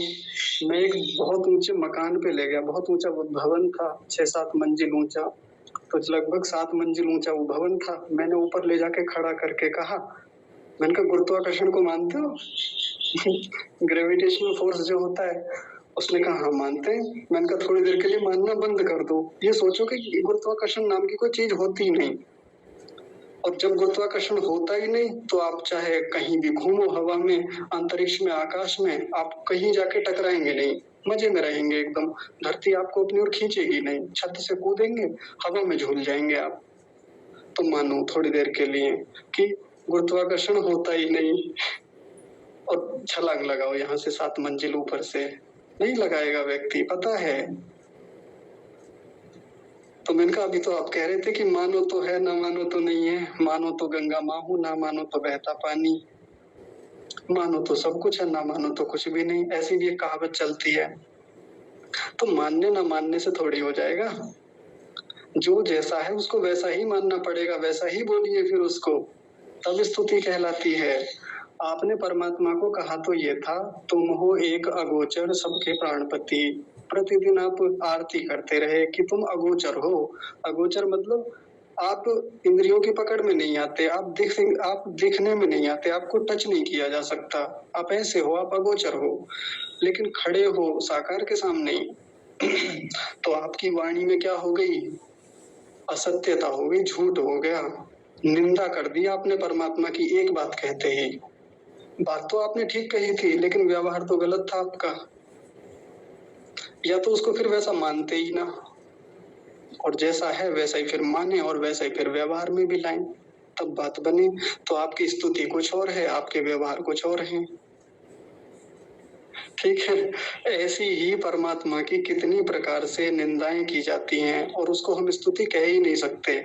मैं एक बहुत ऊंचे मकान पे ले गया, बहुत ऊंचा भवन था, 6-7 मंजिल ऊंचा, तो लगभग 7 मंजिल ऊंचा वो भवन था। मैंने ऊपर ले जाके खड़ा करके कहा, मैंने कहा गुरुत्वाकर्षण को मानते हो? ग्रेविटेशनल फोर्स जो होता है। उसने कहा हाँ मानते हैं। मैंने कहा थोड़ी देर के लिए मानना बंद कर दो, ये सोचो कि गुरुत्वाकर्षण नाम की कोई चीज होती ही नहीं, और जब गुरुत्वाकर्षण होता ही नहीं तो आप चाहे कहीं भी घूमो, हवा में, अंतरिक्ष में, आकाश में, आप कहीं जाके टकराएंगे नहीं, मजे में रहेंगे एकदम। धरती आपको अपनी ओर खींचेगी नहीं, छत से कूदेंगे, हवा में झूल जाएंगे आप। तो मानो थोड़ी देर के लिए कि गुरुत्वाकर्षण होता ही नहीं, और छलांग लगाओ यहाँ से 7 मंजिल ऊपर से, नहीं लगाएगा व्यक्ति, पता है। तो मैंने कहा अभी तो आप कह रहे थे कि मानो तो है ना मानो तो नहीं है, मानो तो गंगा माँ हूं, ना मानो तो बहता पानी, मानो तो सब कुछ है, ना मानो तो कुछ भी नहीं, ऐसी भी एक कहावत चलती है। तो मानने ना मानने से थोड़ी हो जाएगा, जो जैसा है उसको वैसा ही मानना पड़ेगा, वैसा ही बोलिए फिर उसको, तब स्तुति कहलाती है। आपने परमात्मा को कहा तो ये था, तुम हो एक अगोचर सबके प्राणपति। प्रतिदिन आप आरती करते रहे कि तुम अगोचर हो। अगोचर मतलब आप इंद्रियों की पकड़ में नहीं आते, आप दिखने में नहीं आते, आपको टच नहीं किया जा सकता, आप ऐसे हो, आप अगोचर हो। लेकिन खड़े हो साकार के सामने तो आपकी वाणी में क्या हो गई? असत्यता हो गई, झूठ हो गया, निंदा कर दी आपने परमात्मा की एक बात कहते ही। बात तो आपने ठीक कही थी, लेकिन व्यवहार तो गलत था आपका। या तो उसको फिर वैसा मानते ही ना, और जैसा है वैसा ही फिर माने, और वैसा ही फिर व्यवहार में भी लाएं, तब बात बने। तो आपकी स्तुति कुछ और है, आपके व्यवहार कुछ और हैं। ठीक है, ऐसी ही परमात्मा की कितनी प्रकार से निंदाएं की जाती हैं, और उसको हम स्तुति कह ही नहीं सकते।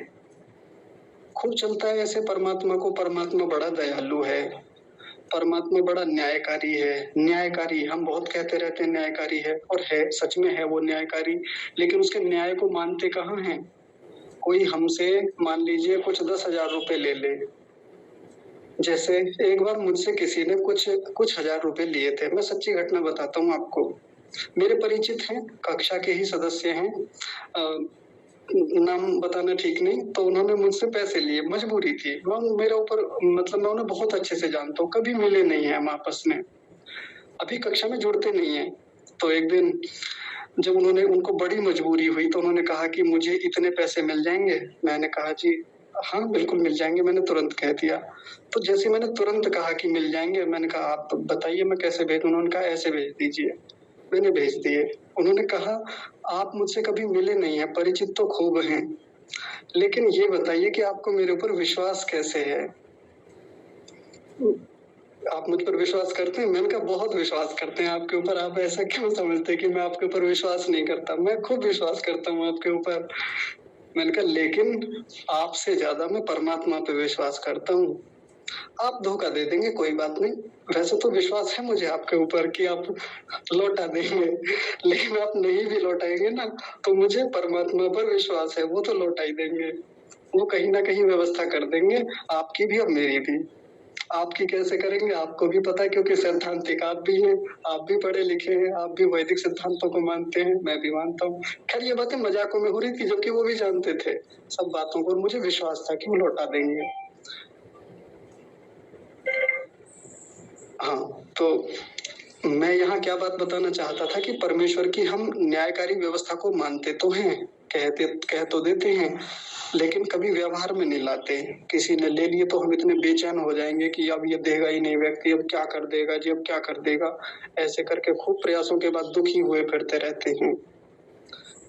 खूब चलता है ऐसे परमात्मा को, परमात्मा बड़ा दयालु है, परमात्मा बड़ा न्यायकारी है। न्यायकारी हम बहुत कहते रहते हैं, न्यायकारी है, और है, सच में है वो न्यायकारी, लेकिन उसके न्याय को मानते कहाँ हैं? कोई हमसे मान लीजिए कुछ 10,000 रुपए ले ले, जैसे एक बार मुझसे किसी ने कुछ हजार रुपए लिए थे। मैं सच्ची घटना बताता हूँ आपको, मेरे परिचित हैं, कक्षा के ही सदस्य हैं, नाम बताना ठीक नहीं, तो उन्होंने मुझसे पैसे लिए, मजबूरी थी, मेरे ऊपर, मतलब मैं उन्हें बहुत अच्छे से जानता हूँ, कभी मिले नहीं है हम आपस में, अभी कक्षा में जुड़ते नहीं है। तो एक दिन जब उनको बड़ी मजबूरी हुई तो उन्होंने कहा कि मुझे इतने पैसे मिल जाएँगे? मैंने कहा जी हाँ, बिल्कुल मिल जाएँगे, मैंने तुरंत कह दिया। तो जैसे मैंने तुरंत कहा कि मिल जाएँगे, मैंने कहा आप बताइए मैं कैसे भेजूँ? उन्होंने कहा ऐसे भेज दीजिए। मैंने भेज दिए। उन्होंने कहा आप मुझसे कभी मिले नहीं हैं, परिचित तो खूब हैं, लेकिन ये बताइए कि आपको मेरे ऊपर विश्वास कैसे है? आप मुझ पर विश्वास करते हैं? मैंने कहा बहुत विश्वास करते हैं आपके ऊपर, आप ऐसा क्यों समझते हैं कि मैं आपके ऊपर विश्वास नहीं करता? मैं खूब विश्वास करता हूँ आपके ऊपर। मैंने कहा लेकिन आपसे ज़्यादा मैं परमात्मा पे विश्वास करता हूँ। आप धोखा दे देंगे कोई बात नहीं, वैसे तो विश्वास है मुझे आपके ऊपर कि आप लौटा देंगे, लेकिन आप नहीं भी लौटाएँगे ना, तो मुझे परमात्मा पर विश्वास है, वो तो लौटा ही देंगे। वो कहीं न कहीं व्यवस्था कर देंगे, आपकी भी और मेरी भी। आपकी कैसे करेंगे आपको भी पता है क्योंकि सैद्धांतिक आप भी हैं, आप भी पढ़े लिखे हैं, आप भी वैदिक सिद्धांतों को मानते हैं, मैं भी मानता हूँ। खैर ये बातें मज़ाकों में हो रही थी जबकि वो भी जानते थे सब बातों को और मुझे विश्वास था कि वो लौटा देंगे। हाँ, तो मैं यहाँ क्या बात बताना चाहता था कि परमेश्वर की हम न्यायकारी व्यवस्था को मानते तो हैं, कह तो देते हैं, लेकिन कभी व्यवहार में नहीं लाते। किसी ने ले लिए तो हम इतने बेचैन हो जाएँगे कि अब ये देगा ही नहीं व्यक्ति, अब क्या कर देगा जी, अब क्या कर देगा? ऐसे करके खूब प्रयासों के बाद दुखी हुए फिरते रहते हैं।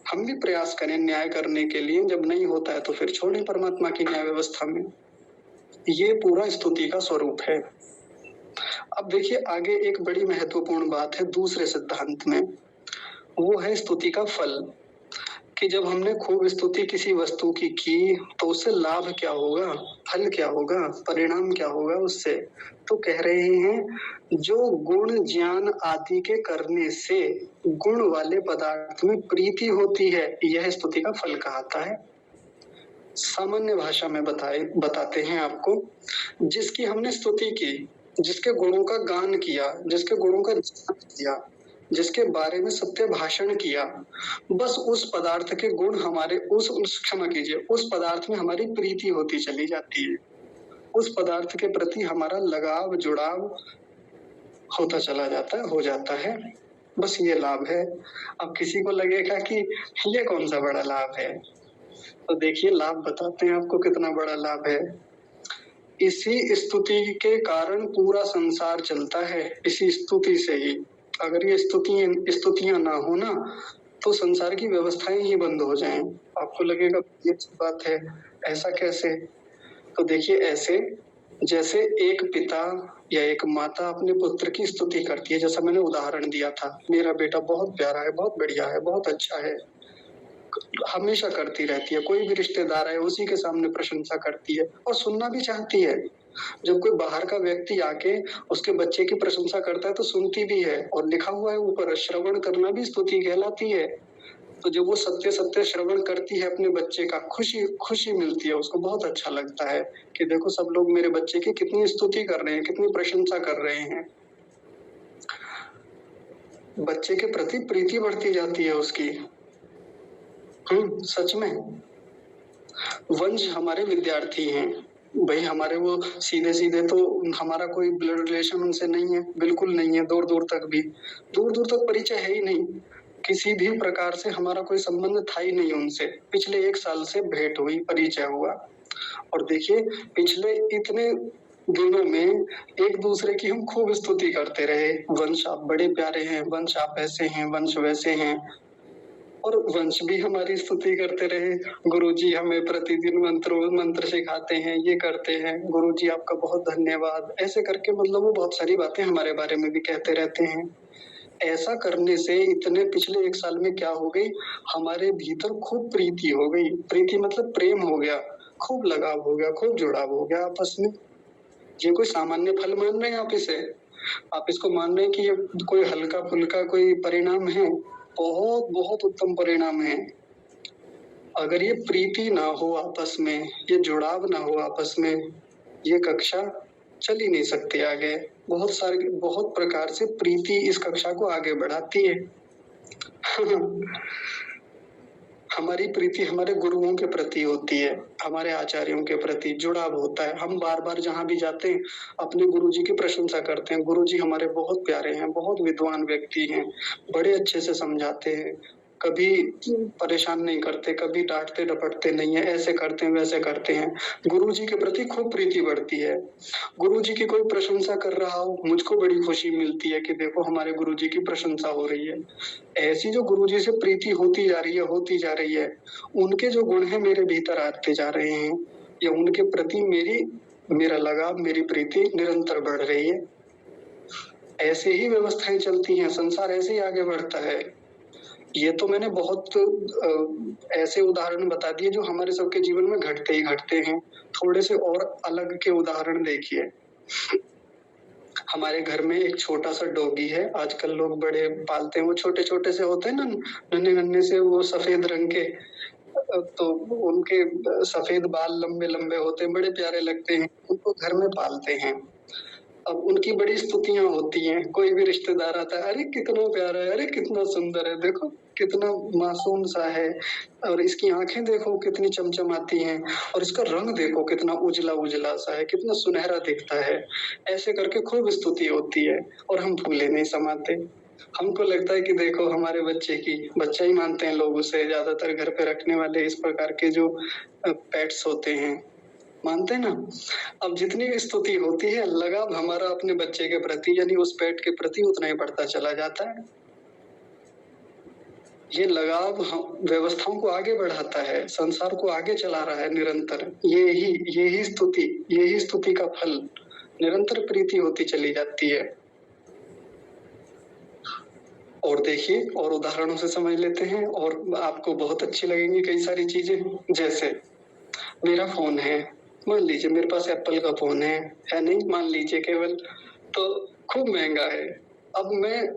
हम भी प्रयास करें न्याय करने के लिए, जब नहीं होता है तो फिर छोड़ें परमात्मा की न्याय व्यवस्था में। ये पूरा स्तुति का स्वरूप है। अब देखिए आगे एक बड़ी महत्वपूर्ण बात है दूसरे सिद्धांत में, वो है स्तुति का फल, कि जब हमने खूब स्तुति किसी वस्तु की तो उससे लाभ क्या होगा? फल क्या होगा? परिणाम क्या होगा उससे? तो कह रहे हैं जो गुण ज्ञान आदि के करने से गुण वाले पदार्थ में प्रीति होती है, यह स्तुति का फल कहलाता है। सामान्य भाषा में बताते हैं आपको, जिसकी हमने स्तुति की, जिसके गुणों का गान किया, जिसके गुणों का जिक्र किया, जिसके बारे में सत्य भाषण किया, बस उस पदार्थ के गुण हमारे क्षमा कीजिए, उस पदार्थ में हमारी प्रीति होती चली जाती है। उस पदार्थ के प्रति हमारा लगाव, जुड़ाव होता चला जाता है, हो जाता है। बस ये लाभ है। अब किसी को लगेगा कि ये कौन सा बड़ा लाभ है? तो देखिए लाभ बताते हैं आपको कितना बड़ा लाभ है। इसी स्तुति के कारण पूरा संसार चलता है, इसी स्तुति से ही। अगर ये स्तुतियां ना हो ना तो संसार की व्यवस्थाएं ही बंद हो जाएं। आपको लगेगा ये बात है, ऐसा कैसे? तो देखिए ऐसे जैसे एक पिता या एक माता अपने पुत्र की स्तुति करती है, जैसा मैंने उदाहरण दिया था, मेरा बेटा बहुत प्यारा है, बहुत बढ़िया है, बहुत अच्छा है, हमेशा करती रहती है। कोई भी रिश्तेदार है उसी के सामने प्रशंसा करती है और सुनना भी चाहती है। जब कोई बाहर का व्यक्ति आके उसके बच्चे की प्रशंसा करता है तो सुनती भी है और लिखा हुआ है ऊपर श्रवण करना भी स्तुति कहलाती है। तो जब वो सत्य श्रवण करती है अपने बच्चे का, खुशी मिलती है, उसको बहुत अच्छा लगता है कि देखो सब लोग मेरे बच्चे की कितनी स्तुति कर रहे हैं, कितनी प्रशंसा कर रहे हैं। बच्चे के प्रति प्रीति बढ़ती जाती है उसकी। सच में वंश हमारे विद्यार्थी हैं भाई, हमारे वो सीधे तो हमारा कोई ब्लड रिलेशन उनसे नहीं है, बिल्कुल नहीं है, दूर दूर तक परिचय है ही नहीं, किसी भी प्रकार से हमारा कोई संबंध था ही नहीं उनसे। पिछले 1 साल से भेंट हुई, परिचय हुआ और देखिए पिछले इतने दिनों में एक दूसरे की हम खूब स्तुति करते रहे, वंश आप बड़े प्यारे हैं, वंश आप ऐसे हैं, वंश वैसे हैं, और वंश भी हमारी स्तुति करते रहे। गुरुजी हमें प्रतिदिन मंत्र सिखाते हैं, ये करते हैं, गुरुजी आपका बहुत धन्यवाद, ऐसे करके मतलब वो बहुत सारी बातें हमारे बारे में भी कहते रहते हैं। ऐसा करने से इतने पिछले 1 साल में क्या हो गई, हमारे भीतर खूब प्रीति हो गई। प्रीति मतलब प्रेम हो गया, खूब लगाव हो गया, खूब जुड़ाव हो गया आपस में। ये कोई सामान्य फल मान रहे हैं आप इसे? आप इसको मान रहे हैं कि ये कोई हल्का फुल्का कोई परिणाम है? बहुत उत्तम परिणाम है। अगर ये प्रीति ना हो आपस में, ये जुड़ाव ना हो आपस में, ये कक्षा चल ही नहीं सकती आगे। बहुत प्रकार से प्रीति इस कक्षा को आगे बढ़ाती है। हमारी प्रीति हमारे गुरुओं के प्रति होती है, हमारे आचार्यों के प्रति जुड़ाव होता है। हम बार-बार जहाँ भी जाते हैं अपने गुरुजी की प्रशंसा करते हैं। गुरुजी हमारे बहुत प्यारे हैं, बहुत विद्वान व्यक्ति हैं, बड़े अच्छे से समझाते हैं, कभी परेशान नहीं करते, कभी डांटते डपटते नहीं है, ऐसे करते हैं वैसे करते हैं। गुरुजी के प्रति खूब प्रीति बढ़ती है। गुरुजी की कोई प्रशंसा कर रहा हो, मुझको बड़ी खुशी मिलती है कि देखो हमारे गुरुजी की प्रशंसा हो रही है। ऐसी जो गुरुजी से प्रीति होती जा रही है, होती जा रही है, उनके जो गुण है मेरे भीतर आते जा रहे हैं, या उनके प्रति मेरा लगाव, मेरी प्रीति निरंतर बढ़ रही है। ऐसे ही व्यवस्थाएं चलती हैं, संसार ऐसे ही आगे बढ़ता है। ये तो मैंने बहुत ऐसे उदाहरण बता दिए जो हमारे सबके जीवन में घटते ही घटते हैं। थोड़े से और अलग के उदाहरण देखिए। हमारे घर में एक छोटा सा डॉगी है, आजकल लोग बड़े पालते हैं, वो छोटे छोटे से होते हैं ना, नन्हे नन्हे से, वो सफेद रंग के, तो उनके सफेद बाल लंबे लंबे होते हैं, बड़े प्यारे लगते हैं, उनको घर में पालते हैं। अब उनकी बड़ी स्तुतियां होती हैं, कोई भी रिश्तेदार आता है, अरे कितना प्यारा है, अरे कितना सुंदर है, देखो कितना मासूम सा है, और इसकी आंखें देखो कितनी चमचमाती हैं, और इसका रंग देखो कितना उजला उजला सा है, कितना सुनहरा दिखता है। ऐसे करके खूब स्तुति होती है, और हम फूले नहीं समाते। हमको लगता है कि देखो हमारे बच्चे की, बच्चा ही मानते हैं लोग उसे, ज्यादातर घर पे रखने वाले इस प्रकार के जो पेट्स होते हैं, मानते हैं ना। अब जितनी स्तुति होती है, लगाव हमारा अपने बच्चे के प्रति यानी उस पेट के प्रति उतना ही बढ़ता चला जाता है। ये लगाव व्यवस्थाओं को आगे बढ़ाता है, संसार को आगे चला रहा है निरंतर। यही स्तुति का फल, निरंतर प्रीति होती चली जाती है। और देखिए, और उदाहरणों से समझ लेते हैं, और आपको बहुत अच्छी लगेंगी कई सारी चीजें। जैसे मेरा फोन है, मान लीजिए मेरे पास एप्पल का फोन है नहीं, मान लीजिए केवल, तो खूब महंगा है। अब मैं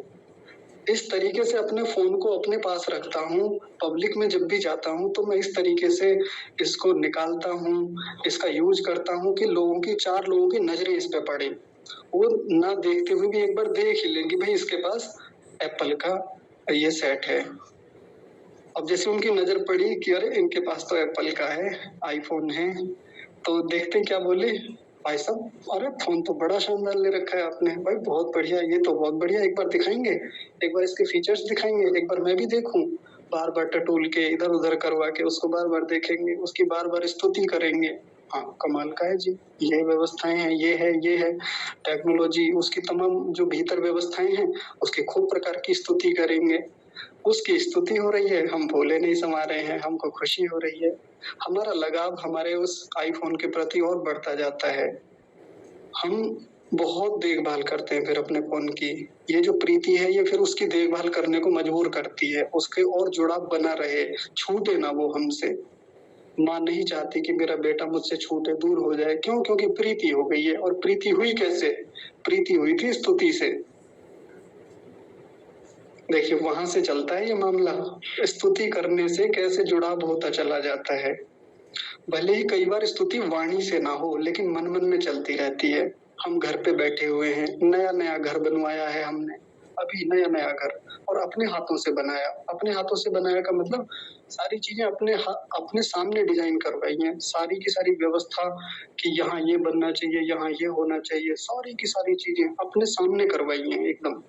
इस तरीके से अपने फोन को अपने पास रखता हूँ, पब्लिक में जब भी जाता हूँ तो मैं इस तरीके से इसको निकालता हूँ, इसका यूज करता हूँ कि चार लोगों की नजरें इस पे पड़े, वो ना देखते हुए भी एक बार देख ही लेंगे भाई इसके पास एप्पल का ये सेट है। अब जैसे उनकी नजर पड़ी कि अरे इनके पास तो एप्पल का है, आईफोन है, तो देखते क्या बोले, भाई साहब अरे फोन तो बड़ा शानदार ले रखा है आपने, भाई बहुत बढ़िया, ये तो बहुत बढ़िया, एक बार दिखाएंगे, एक बार इसके फीचर्स दिखाएंगे, एक बार मैं भी देखूं। बार बार टटोल के इधर उधर करवा के उसको बार बार देखेंगे, उसकी बार बार स्तुति करेंगे। हाँ कमाल का है जी, ये व्यवस्थाएं हैं, ये है टेक्नोलॉजी, उसकी तमाम जो भीतर व्यवस्थाएं हैं उसकी खूब प्रकार की स्तुति करेंगे। उसकी स्तुति हो रही है, हम भोले नहीं समा रहे हैं, हमको खुशी हो रही है, हमारा लगाव हमारे उस आईफोन के प्रति और बढ़ता जाता है। हम बहुत देखभाल करते हैं फिर अपने फोन की। ये जो प्रीति है ये फिर उसकी देखभाल करने को मजबूर करती है, उसके और जुड़ाव बना रहे, छूटे ना वो हमसे। माँ नहीं चाहती कि मेरा बेटा मुझसे छूटे, दूर हो जाए। क्यों? क्योंकि प्रीति हो गई है। और प्रीति हुई कैसे? प्रीति हुई थी स्तुति से। देखिए वहां से चलता है ये मामला, स्तुति करने से कैसे जुड़ाव होता चला जाता है। भले ही कई बार स्तुति वाणी से ना हो, लेकिन मन मन में चलती रहती है। हम घर पे बैठे हुए हैं, नया नया घर बनवाया है हमने, अभी नया नया घर, और अपने हाथों से बनाया। अपने हाथों से बनाया का मतलब सारी चीजें अपने सामने डिजाइन करवाई हैं, सारी की सारी व्यवस्था कि यहाँ ये बनना चाहिए, यहाँ ये होना चाहिए, सारी की सारी चीजें अपने सामने करवाई हैं एकदम।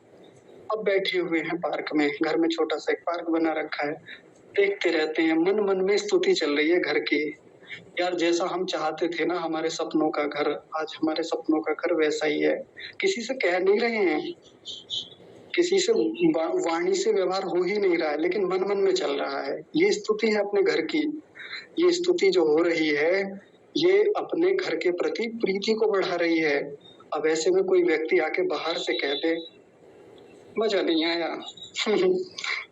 अब बैठे हुए हैं पार्क में, घर में छोटा सा एक पार्क बना रखा है, देखते रहते हैं, मन मन में स्तुति चल रही है घर की। यार जैसा हम चाहते थे ना हमारे सपनों का घर, आज हमारे सपनों का घर वैसा ही है। किसी से कह नहीं रहे हैं, किसी से वाणी से व्यवहार हो ही नहीं रहा है, लेकिन मन मन में चल रहा है। ये स्तुति है अपने घर की। ये स्तुति जो हो रही है ये अपने घर के प्रति प्रीति को बढ़ा रही है। अब ऐसे में कोई व्यक्ति आके बाहर से कह दे मजा नहीं आया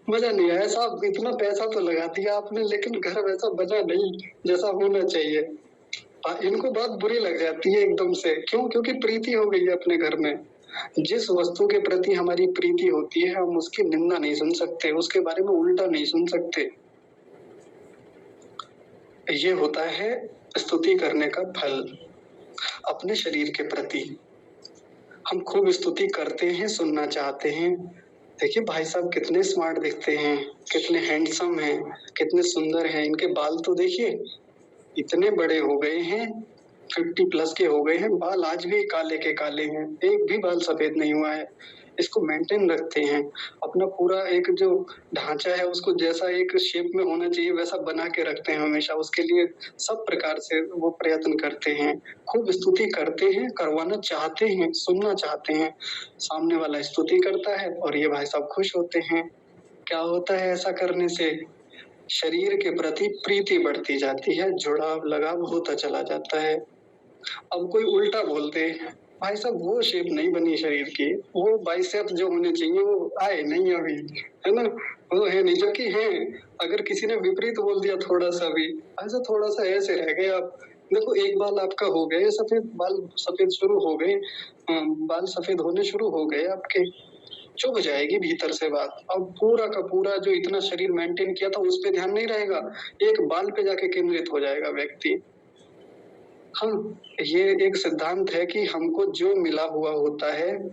मजा नहीं आया साहब, इतना पैसा तो लगा दिया आपने लेकिन घर वैसा बना नहीं जैसा होना चाहिए, इनको बात बुरी लग जाती है एकदम से। क्यों? क्योंकि प्रीति हो गई है अपने घर में। जिस वस्तु के प्रति हमारी प्रीति होती है हम उसकी निंदा नहीं सुन सकते, उसके बारे में उल्टा नहीं सुन सकते। ये होता है स्तुति करने का फल। अपने शरीर के प्रति हम खूब स्तुति करते हैं, सुनना चाहते हैं। देखिए भाई साहब कितने स्मार्ट दिखते हैं, कितने हैंडसम हैं, कितने सुंदर हैं, इनके बाल तो देखिए इतने बड़े हो गए हैं 50+ के हो गए हैं, बाल आज भी काले के काले हैं, एक भी बाल सफेद नहीं हुआ है। इसको मेंटेन रखते हैं, अपना पूरा एक जो ढांचा है उसको जैसा एक शेप में होना चाहिए वैसा बना के रखते हैं हमेशा। उसके लिए सब प्रकार से वो प्रयत्न करते हैं, खूब स्तुति करते हैं, करवाना चाहते हैं, सुनना चाहते हैं। सामने वाला स्तुति करता है और ये भाई साहब खुश होते हैं। क्या होता है ऐसा करने से? शरीर के प्रति प्रीति बढ़ती जाती है, जुड़ाव लगाव होता चला जाता है। अब कोई उल्टा बोल दे, भाई साहब वो शेप नहीं बनी शरीर की, वो बाइसेप्स जो होने चाहिए वो आए नहीं अभी, है ना? वो है नहीं, जो कि है। अगर किसी ने विपरीत बोल दिया थोड़ा सा भी, ऐसा थोड़ा सा ऐसे रह गए आप, देखो एक बाल आपका हो गए सफेद, बाल सफेद शुरू हो गए, बाल सफेद होने शुरू हो गए आपके, चुभ जाएगी भीतर से बात। अब पूरा का पूरा जो इतना शरीर मेंटेन किया था उस पे ध्यान नहीं रहेगा, एक बाल पे जाके केंद्रित हो जाएगा व्यक्ति। हाँ, ये एक सिद्धांत है कि हमको जो मिला हुआ होता है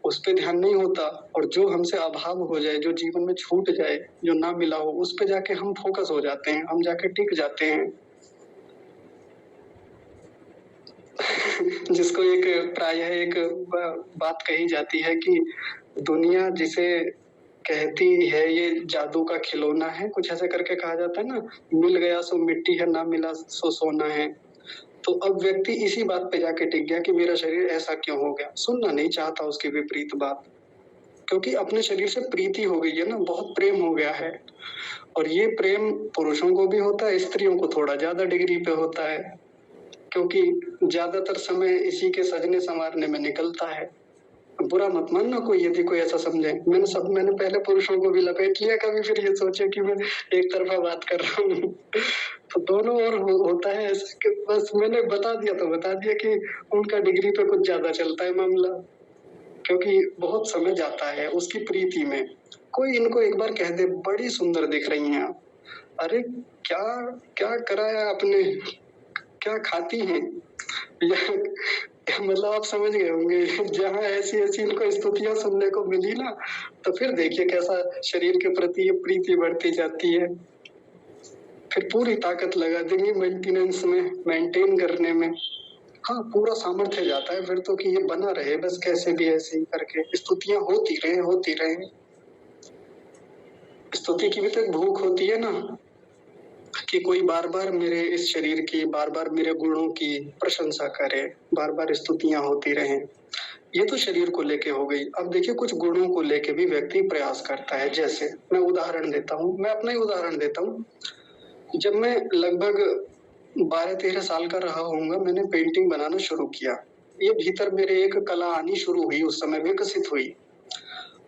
उस पे ध्यान नहीं होता, और जो हमसे अभाव हो जाए, जो जीवन में छूट जाए, जो ना मिला हो, उस पे जाके हम फोकस हो जाते हैं, हम जाके टिक जाते हैं। जिसको एक प्रायः एक बात कही जाती है कि दुनिया जिसे कहती है ये जादू का खिलौना है, कुछ ऐसे करके कहा जाता है ना, मिल गया सो मिट्टी है, ना मिला सो सोना है। तो अब व्यक्ति इसी बात पे जाके टिक गया कि मेरा शरीर ऐसा क्यों हो गया, सुनना नहीं चाहता उसकी विपरीत बात, क्योंकि अपने शरीर से प्रीति हो गई है ना, बहुत प्रेम हो गया है। और ये प्रेम पुरुषों को भी होता है, स्त्रियों को थोड़ा ज्यादा डिग्री पे होता है, क्योंकि ज्यादातर समय इसी के सजने संवारने में निकलता है। बुरा मत मानना कोई यदि कोई ऐसा समझे, मैंने पहले पुरुषों को भी लपेट लिया कभी, फिर ये सोचे कि मैं एक तरफा बात कर रहा हूँ। तो दोनों ओर होता है ऐसा कि बस मैंने बता दिया तो बता दिया कि उनका डिग्री पे कुछ ज्यादा चलता है मामला, क्योंकि बहुत समय जाता है उसकी प्रीति में। कोई इनको एक बार कह दे बड़ी सुंदर दिख रही हैं आप, अरे क्या क्या कराया आपने, क्या खाती हैं, या मतलब आप समझ गए होंगे। जहाँ ऐसी ऐसी इनको स्तुतियां सुनने को मिली ना, तो फिर देखिए कैसा शरीर के प्रति ये प्रीति बढ़ती जाती है। फिर पूरी ताकत लगा देंगे मेंटेनेंस में, मेंटेन करने में। हाँ, पूरा सामर्थ्य जाता है फिर तो कि ये बना रहे बस, कैसे भी ऐसे ही करके स्तुतियां होती रहे होती रहे। स्तुति की भी तो एक भूख होती है ना, कि कोई बार बार मेरे इस शरीर की, बार बार मेरे गुणों की प्रशंसा करे, बार बार स्तुतियां होती रहे। ये तो शरीर को लेके हो गई। अब देखिए कुछ गुणों को लेके भी व्यक्ति प्रयास करता है। जैसे मैं उदाहरण देता हूँ, मैं अपना ही उदाहरण देता हूँ। जब मैं लगभग 12-13 साल का रहा होऊंगा, मैंने पेंटिंग बनाना शुरू किया। ये भीतर मेरे एक कला आनी शुरू हुई, उस समय विकसित हुई।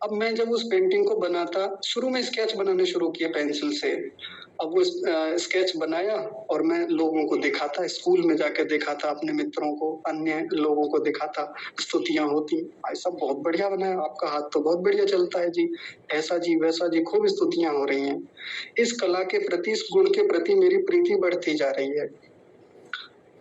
अब मैं जब उस पेंटिंग को बनाता, शुरू में स्केच बनाने शुरू किए पेंसिल से। अब वो स्केच बनाया और मैं लोगों को दिखाता, स्कूल में जाकर दिखाता, अपने मित्रों को, अन्य लोगों को दिखाता, स्तुतियां होती, भाई साहब बहुत बढ़िया बनाया, आपका हाथ तो बहुत बढ़िया चलता है जी, ऐसा जी वैसा जी, खूब स्तुतियां हो रही हैं। इस कला के प्रति, इस गुण के प्रति मेरी प्रीति बढ़ती जा रही है।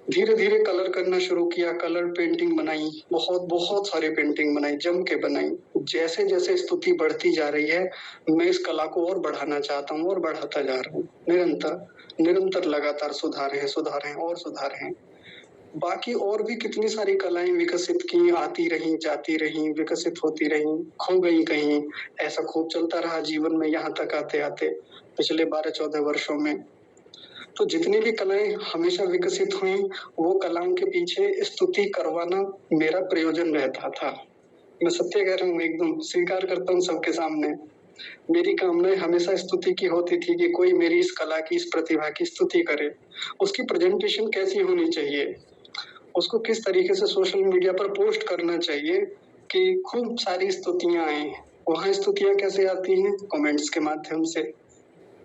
धीरे धीरे कलर करना शुरू किया, कलर पेंटिंग बनाई, बहुत बहुत सारी पेंटिंग बनाई, जम के बनाई। जैसे जैसे स्तुति बढ़ती जा रही है, मैं इस कला को और बढ़ाना चाहता हूँ और बढ़ाता जा रहा हूँ। निरंतर निरंतर लगातार सुधार है और सुधार है। बाकी और भी कितनी सारी कलाएं विकसित की, आती रही, जाती रही, विकसित होती रही, खो गई कहीं। ऐसा खूब चलता रहा जीवन में, यहाँ तक आते आते पिछले 12-14 वर्षों में। तो जितनी भी कलाएं हमेशा विकसित हुई, वो कलाओं के पीछे स्तुति करवाना मेरा प्रयोजन रहता था। मैं सत्य कह रहा हूँ, एकदम स्वीकार करता हूँ सबके सामने। मेरी कामनाएं हमेशा स्तुति की होती थी कि कोई मेरी इस कला की, इस प्रतिभा की स्तुति करे। उसकी प्रेजेंटेशन कैसी होनी चाहिए, उसको किस तरीके से सोशल मीडिया पर पोस्ट करना चाहिए कि खूब सारी स्तुतियां आए। वहां स्तुतियां कैसे आती हैं? कमेंट्स के माध्यम से।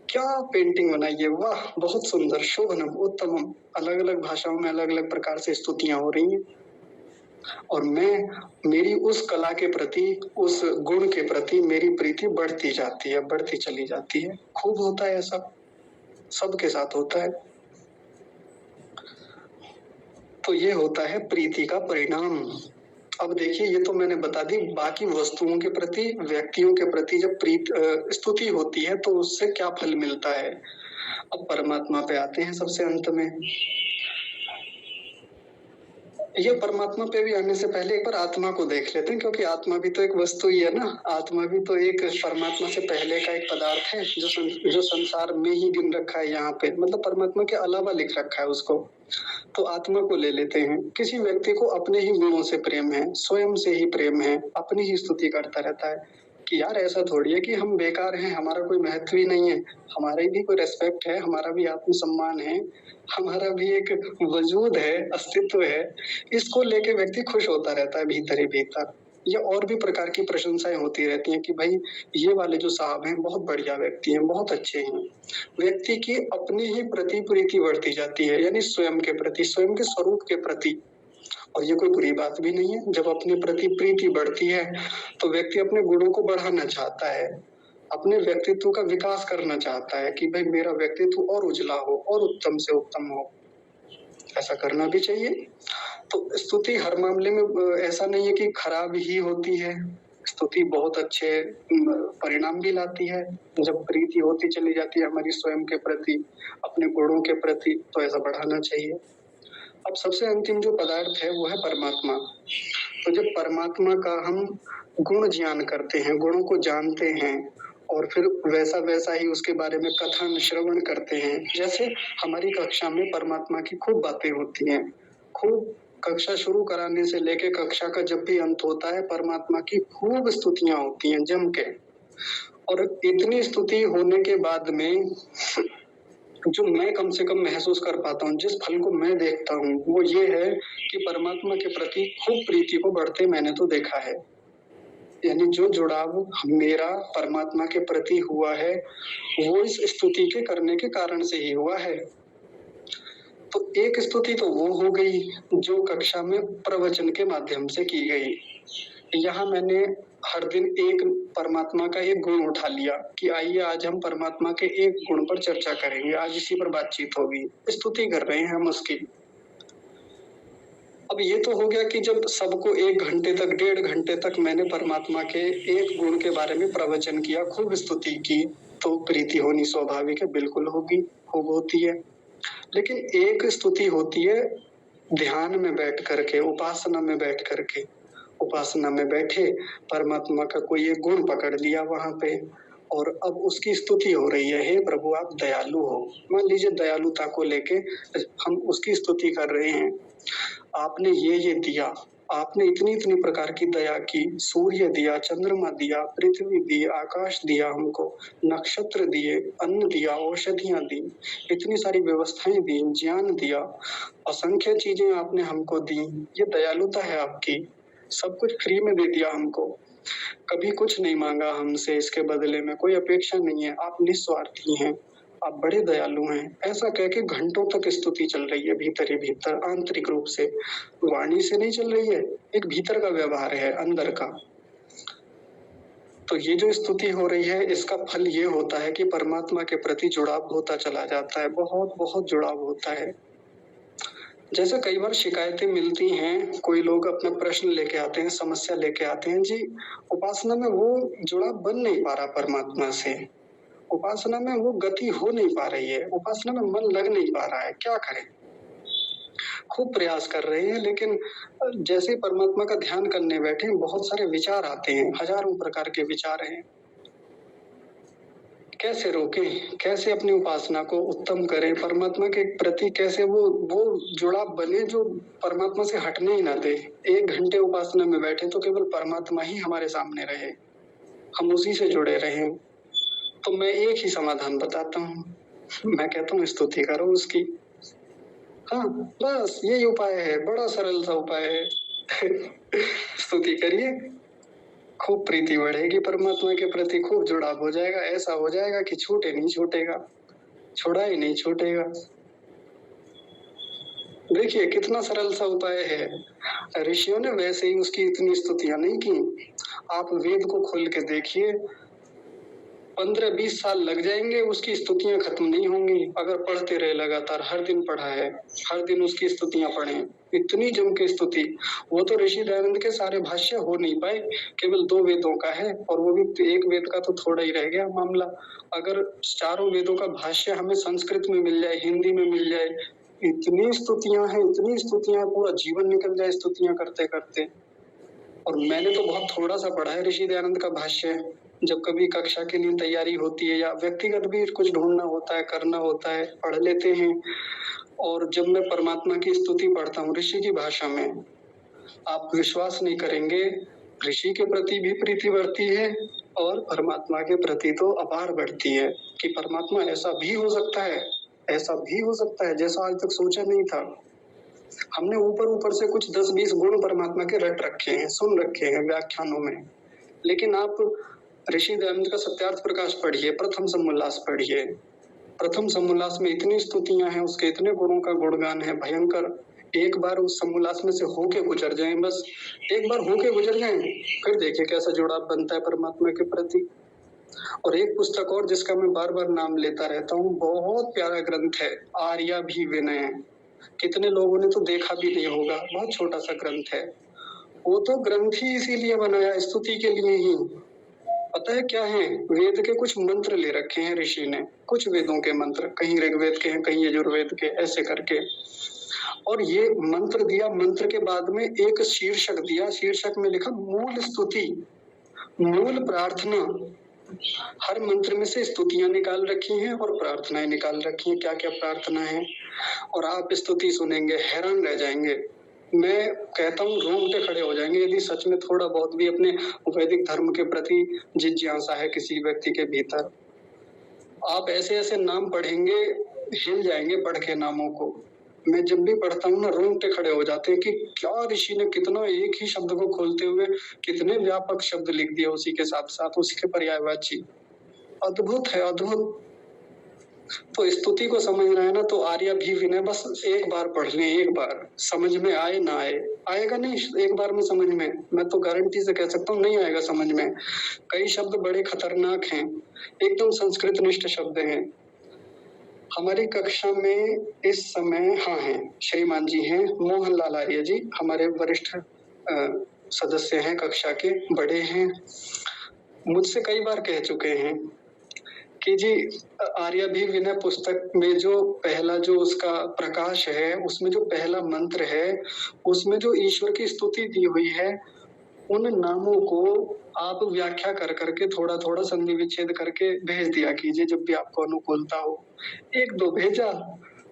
क्या पेंटिंग बनाई है, वाह बहुत सुंदर, शोभनम, उत्तमम। अलग अलग भाषाओं में अलग अलग प्रकार से स्तुतियां हो रही हैं, और मेरी उस कला के प्रति, उस गुण के प्रति मेरी प्रीति बढ़ती जाती है, बढ़ती चली जाती है। खूब होता है ऐसा, सबके साथ होता है। तो ये होता है प्रीति का परिणाम। अब देखिए, ये तो मैंने बता दी, बाकी वस्तुओं के प्रति, व्यक्तियों के प्रति जब स्तुति होती है तो उससे क्या फल मिलता है। अब परमात्मा पे आते हैं सबसे अंत में। ये परमात्मा पे भी आने से पहले एक बार आत्मा को देख लेते हैं, क्योंकि आत्मा भी तो एक वस्तु ही है ना। आत्मा भी तो एक परमात्मा से पहले का एक पदार्थ है जो संसार में ही गिन रखा है यहाँ पे, मतलब परमात्मा के अलावा लिख रखा है उसको। तो आत्मा को ले लेते हैं। किसी व्यक्ति को अपने ही गुणों से प्रेम है, स्वयं से ही प्रेम है, अपनी ही स्तुति करता रहता है कि यार ऐसा थोड़ी है कि हम बेकार हैं, हमारा कोई महत्व ही नहीं है, हमारी भी कोई रेस्पेक्ट है, हमारा भी आत्मसम्मान है, हमारा भी एक वजूद है, अस्तित्व है। इसको लेके व्यक्ति खुश होता रहता है भीतर ही भीतर। या और भी प्रकार की प्रशंसाएं होती रहती हैं कि भाई ये वाले जो साहब हैं बहुत बढ़िया व्यक्ति हैं, बहुत अच्छे हैं। व्यक्ति की अपने ही प्रति प्रीति बढ़ती जाती है, यानी स्वयं के प्रति, स्वयं के स्वरूप के प्रति। और ये कोई बुरी बात भी नहीं है। जब अपने प्रति प्रीति बढ़ती है तो व्यक्ति अपने गुणों को बढ़ाना चाहता है, अपने व्यक्तित्व का विकास करना चाहता है कि भाई मेरा व्यक्तित्व और उजला हो और उत्तम से उत्तम हो। ऐसा करना भी चाहिए। तो स्तुति हर मामले में ऐसा नहीं है कि खराब ही होती है। स्तुति बहुत अच्छे परिणाम भी लाती है। जब प्रीति होती चली जाती है हमारी स्वयं के प्रति, अपने गुणों के प्रति, तो ऐसा बढ़ाना चाहिए। अब सबसे अंतिम जो पदार्थ है वो है परमात्मा। तो जब परमात्मा का हम गुण ज्ञान करते हैं, गुणों को जानते हैं और फिर वैसा वैसा ही उसके बारे में कथन श्रवण करते हैं। जैसे हमारी कक्षा में परमात्मा की खूब बातें होती हैं, खूब कक्षा शुरू कराने से लेके कक्षा का जब भी अंत होता है परमात्मा की खूब स्तुतियां होती हैं जम के। और इतनी स्तुति होने के बाद में जो मैं कम से कम महसूस कर पाता हूँ, जिस फल को मैं देखता हूँ वो ये है कि परमात्मा के प्रति खूब प्रीति को बढ़ते मैंने तो देखा है। यानी जो जुड़ाव मेरा परमात्मा के प्रति हुआ है वो इस स्तुति के करने के कारण से ही हुआ है। तो एक स्तुति तो वो हो गई जो कक्षा में प्रवचन के माध्यम से की गई। यहाँ मैंने हर दिन एक परमात्मा का एक गुण उठा लिया कि आइए आज हम परमात्मा के एक गुण पर चर्चा करेंगे, आज इसी पर बातचीत होगी, स्तुति कर रहे हैं हम उसकी। अब ये तो हो गया कि जब सबको 1 घंटे तक 1.5 घंटे तक मैंने परमात्मा के एक गुण के बारे में प्रवचन किया, खूब स्तुति की, तो प्रीति होनी स्वाभाविक है, बिल्कुल होगी, खूब होती है। लेकिन एक स्तुति होती है ध्यान में बैठ करके, उपासना में बैठ करके। उपासना में बैठे परमात्मा का कोई एक गुण पकड़ लिया वहां पे और अब उसकी स्तुति हो रही है, हे प्रभु आप दयालु हो। मान लीजिए दयालुता को लेके हम उसकी स्तुति कर रहे हैं, आपने ये दिया, आपने इतनी इतनी प्रकार की दया की, सूर्य दिया, चंद्रमा दिया, पृथ्वी दी, आकाश दिया, हमको नक्षत्र दिए, अन्न दिया, औषधियां दी, इतनी सारी व्यवस्थाएं दी, ज्ञान दिया, असंख्य चीजें आपने हमको दी। ये दयालुता है आपकी, सब कुछ फ्री में दे दिया हमको, कभी कुछ नहीं मांगा हमसे, इसके बदले में कोई अपेक्षा नहीं है, आप निस्वार्थी हैं, आप बड़े दयालु हैं। ऐसा कह के घंटों तक स्तुति चल रही है भीतर ही भीतर, आंतरिक रूप से, वाणी से नहीं चल रही है, एक भीतर का व्यवहार है, अंदर का। तो ये जो स्तुति हो रही है इसका फल ये होता है कि परमात्मा के प्रति जुड़ाव होता चला जाता है, बहुत बहुत जुड़ाव होता है। जैसे कई बार शिकायतें मिलती हैं, कोई लोग अपना प्रश्न लेके आते हैं, समस्या लेके आते हैं, जी उपासना में वो जुड़ाव बन नहीं पा रहा परमात्मा से, उपासना में वो गति हो नहीं पा रही है, उपासना में मन लग नहीं पा रहा है, क्या करें? खूब प्रयास कर रहे हैं लेकिन जैसे ही परमात्मा का ध्यान करने बैठे बहुत सारे विचार आते हैं, हजारों प्रकार के विचार हैं। कैसे रोकें, कैसे अपनी उपासना को उत्तम करें, परमात्मा के प्रति कैसे वो जुड़ाव बने जो परमात्मा से हटने ही ना दे। 1 घंटे उपासना में बैठे तो केवल परमात्मा ही हमारे सामने रहे, हम उसी से जुड़े रहें। तो मैं एक ही समाधान बताता हूँ, मैं कहता हूँ स्तुति करो उसकी। हाँ बस यही उपाय है, बड़ा सरल सा उपाय है। स्तुति करिए, खूब प्रीति बढ़ेगी परमात्मा के प्रति, खूब जुड़ाव हो जाएगा, ऐसा हो जाएगा कि छूटे नहीं छूटेगा, छोड़ा ही नहीं छूटेगा। देखिए कितना सरल सा उपाय है। ऋषियों ने वैसे ही उसकी इतनी स्तुतियां नहीं की। आप वेद को खोल के देखिए, 15-20 साल लग जाएंगे, उसकी स्तुतियां खत्म नहीं होंगी अगर पढ़ते रहे लगातार। हर दिन पढ़ा है, हर दिन उसकी स्तुतियां पढ़ें, इतनी जम के स्तुति। वो तो ऋषि दयानंद के सारे भाष्य हो नहीं पाए, केवल 2 वेदों का है और वो भी एक वेद का तो थोड़ा ही रह गया मामला। अगर चारों वेदों का भाष्य हमें संस्कृत में मिल जाए, हिंदी में मिल जाए, इतनी स्तुतियां हैं, इतनी स्तुतियां हैं, पूरा जीवन निकल जाए स्तुतियां करते करते। और मैंने तो बहुत थोड़ा सा पढ़ा है ऋषि दयानंद का भाष्य। जब कभी कक्षा के लिए तैयारी होती है या व्यक्तिगत भी कुछ ढूंढना होता है, करना होता है, पढ़ लेते हैं। और जब मैं परमात्मा की स्तुति पढ़ता हूँ ऋषि की भाषा में, आप विश्वास नहीं करेंगे, ऋषि के प्रति भी प्रीति बढ़ती है और परमात्मा के प्रति तो अपार बढ़ती है कि परमात्मा ऐसा भी हो सकता है, ऐसा भी हो सकता है जैसा आज तक सोचा नहीं था। हमने ऊपर ऊपर से कुछ 10-20 गुण परमात्मा के रट रखे हैं, सुन रखे हैं व्याख्यानों में, लेकिन आप ऋषि दयानंद का सत्यार्थ प्रकाश पढ़िए, प्रथम समोल्लास पढ़िए। प्रथम समोल्लास में इतनी स्तुतियां हैं, उसके इतने गुणों का गुणगान है भयंकर। एक बार उस समोल्लास में से होके गुजर जाएं, बस एक बार होके गुजर जाएं, फिर देखिए कैसा जुड़ाव बनता है परमात्मा के प्रति। और एक पुस्तक और जिसका मैं बार बार नाम लेता रहता हूँ, बहुत प्यारा ग्रंथ है, आर्याभिविनय। कितने लोगों ने तो देखा भी नहीं होगा, बहुत छोटा सा ग्रंथ है। वो तो ग्रंथ ही इसीलिए बनाया, स्तुति के लिए ही। पता है क्या है, वेद के कुछ मंत्र ले रखे हैं ऋषि ने, कुछ वेदों के मंत्र, कहीं ऋग्वेद के हैं, कहीं यजुर्वेद के, ऐसे करके। और ये मंत्र दिया, मंत्र के बाद में एक शीर्षक दिया, शीर्षक में लिखा मूल स्तुति, मूल प्रार्थना। हर मंत्र में से स्तुतियां निकाल रखी हैं और प्रार्थनाएं निकाल रखी हैं, क्या क्या प्रार्थना है। और आप स्तुति सुनेंगे हैरान रह जाएंगे। मैं कहता हूँ रोंगटे खड़े हो जाएंगे, यदि सच में थोड़ा बहुत भी अपने वैदिक धर्म के प्रति जिज्ञासा है किसी व्यक्ति के भीतर। आप ऐसे ऐसे नाम पढ़ेंगे, हिल जाएंगे पढ़ के नामों को। मैं जब भी पढ़ता हूँ ना, रोंगटे खड़े हो जाते हैं कि क्या ऋषि ने कितना एक ही शब्द को खोलते हुए कितने व्यापक शब्द लिख दिए, उसी के साथ साथ उसी के पर्यायवाची। अद्भुत है, अद्भुत। तो स्तुति को समझना है ना, तो आर्याभिविनय बस एक बार पढ़ लें, एक बार, समझ में आए ना आए, आएगा नहीं एक बार में समझ में, मैं तो गारंटी से कह सकता हूँ नहीं आएगा समझ में। कई शब्द बड़े खतरनाक हैं, एकदम संस्कृत निष्ठ शब्द हैं। हमारी कक्षा में इस समय हाँ हैं, श्रीमान जी हैं, मोहनलाल आर्य जी हमारे वरिष्ठ सदस्य हैं, कक्षा के बड़े हैं, मुझसे कई बार कह चुके हैं कि जी आर्याभिविनय पुस्तक में जो पहला जो उसका प्रकाश है, उसमें जो पहला मंत्र है, उसमें जो ईश्वर की स्तुति दी हुई है, उन नामों को आप व्याख्या कर करके थोड़ा थोड़ा संधि विच्छेद करके भेज दिया कीजिए जब भी आपको अनुकूलता हो। एक दो भेजा,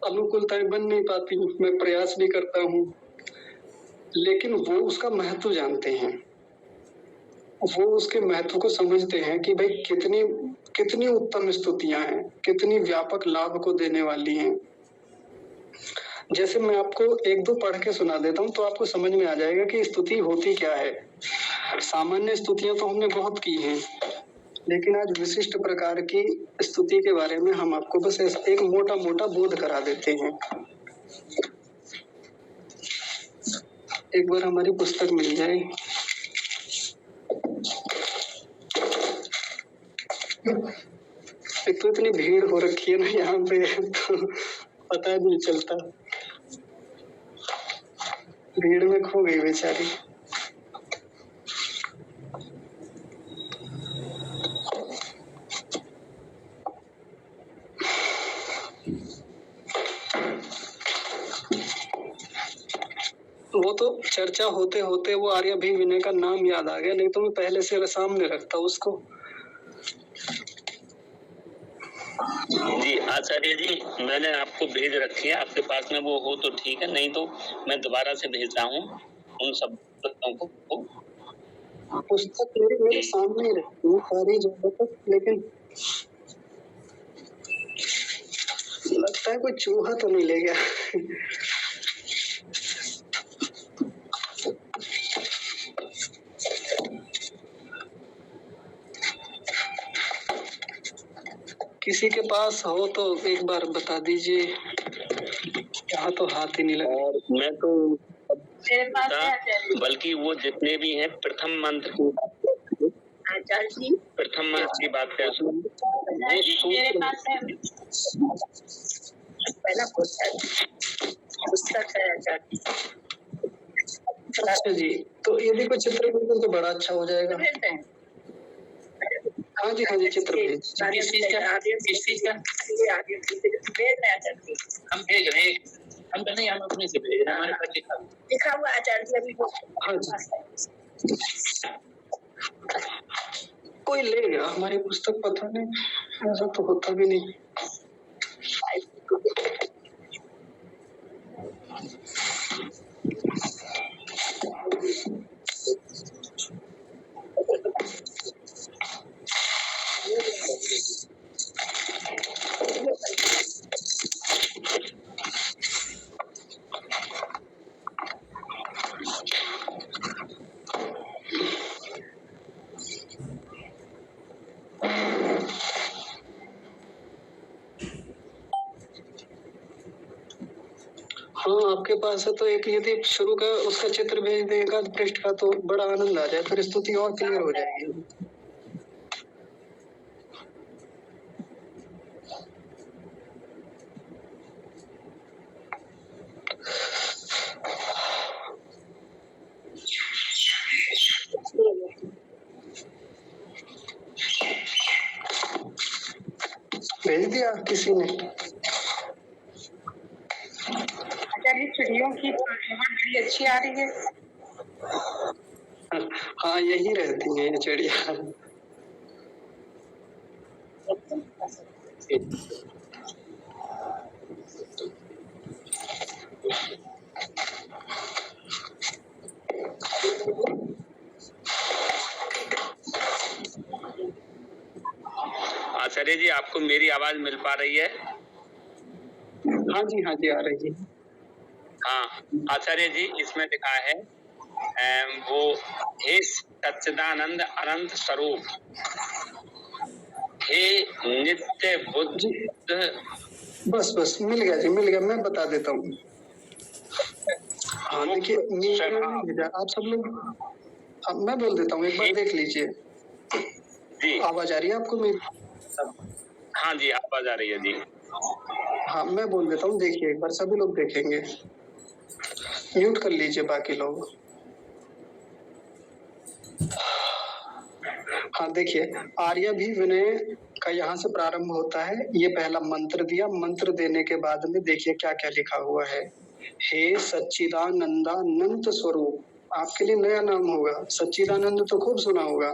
अनुकूलताएं बन नहीं पाती, मैं प्रयास भी करता हूँ, लेकिन वो उसका महत्व जानते हैं, वो उसके महत्व को समझते हैं कि भाई कितनी कितनी उत्तम स्तुतियां हैं, कितनी व्यापक लाभ को देने वाली हैं। जैसे मैं आपको एक दो पढ़ के सुना देता हूँ तो आपको समझ में आ जाएगा कि स्तुति होती क्या है। सामान्य स्तुतियां तो हमने बहुत की हैं, लेकिन आज विशिष्ट प्रकार की स्तुति के बारे में हम आपको बस एक मोटा मोटा बोध करा देते हैं। एक बार हमारी पुस्तक मिल जाए। एक तो इतनी भीड़ हो रखी है ना यहाँ पे, तो पता नहीं चलता, भीड़ में खो गई बेचारी। वो तो चर्चा होते होते वो आर्याभिविनय का नाम याद आ गया, नहीं तो मैं पहले से सामने रखता उसको। जी आचार्य जी, मैंने आपको भेज रखी है, आपके पास में वो हो तो ठीक है, नहीं तो मैं दोबारा से भेजता हूँ उन सब पुस्तकों को। पुस्तक मेरे सामने ही रहती है सारी जगह तक, लेकिन लगता है कोई चूहा तो नहीं ले गया। किसी के पास हो तो एक बार बता दीजिए, यहाँ तो हाथ ही नहीं लगा। और मैं तो मेरे पास है बल्कि वो जितने भी हैं प्रथम मंत्र की आचार्य जी, प्रथम मंत्र की बात कर, मेरे पास है पहला पुस्तक है आचार्य। अच्छा जी, तो यदि कोई चित्र भेज तो बड़ा अच्छा हो जाएगा। हाँ जी हाँ जी, चित्र भेज। हम भेज रहे हैं। हम तो नहीं, हम अपने से भेज रहे हैं, हमारे पास लिखा हुआ आचार्य जी अभी। हाँ जी, कोई ले गया हमारी पुस्तक, पता नहीं, ऐसा तो होता भी नहीं। हाँ, आपके पास है तो एक यदि शुरू का उसका चित्र भेज देगा पृष्ठ का तो बड़ा आनंद आ जाए, फिर स्तुति और क्लियर हो जाएगी। भेज दिया किसी ने? आचार्य चिड़ियों की आवाज बड़ी अच्छी आ रही है। हाँ, यही रहती है ये चिड़िया। आचार्य जी, आपको मेरी आवाज मिल पा रही है? हाँ जी, हाँ जी, आ रही है। हाँ आचार्य जी, इसमें लिखा है वो हे सच्चिदानंद अनंत स्वरूप, हे नित्य बुद्ध। बस मिल गया जी, मिल गया, मैं बता देता हूँ। हाँ देखिए, आप सब लोग, मैं बोल देता हूँ, एक बार देख लीजिए। जी, आवाज आ रही है आपको मेरी? हाँ जी, आवाज आ रही है जी। हाँ, मैं बोल देता हूँ, देखिए एक बार, सभी लोग देखेंगे। म्यूट कर लीजिए बाकी लोग। हाँ देखिए, आर्य भी विनय का यहाँ से प्रारंभ होता है। ये पहला मंत्र दिया, मंत्र देने के बाद में देखिए क्या क्या लिखा हुआ है। हे सच्चिदानंदानंत स्वरूप, आपके लिए नया नाम होगा। सच्चिदानंद तो खूब सुना होगा,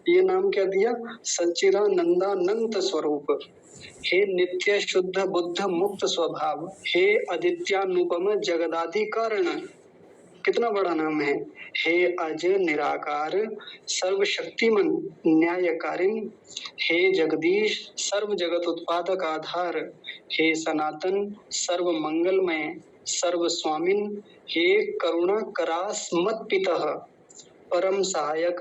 ये नाम क्या दिया? सच्चिदानंदानंत स्वरूप। हे नित्य शुद्ध बुद्ध मुक्त स्वभाव, हे अदित्यानुपम जगदादि कारण, कितना बड़ा नाम है। हे अज निराकार सर्वशक्तिमन न्यायकारिण, हे जगदीश सर्व जगत उत्पादक आधार, हे सनातन सर्व मंगलमय सर्व स्वामिन, हे करुणा करास मत पितः परम सहायक,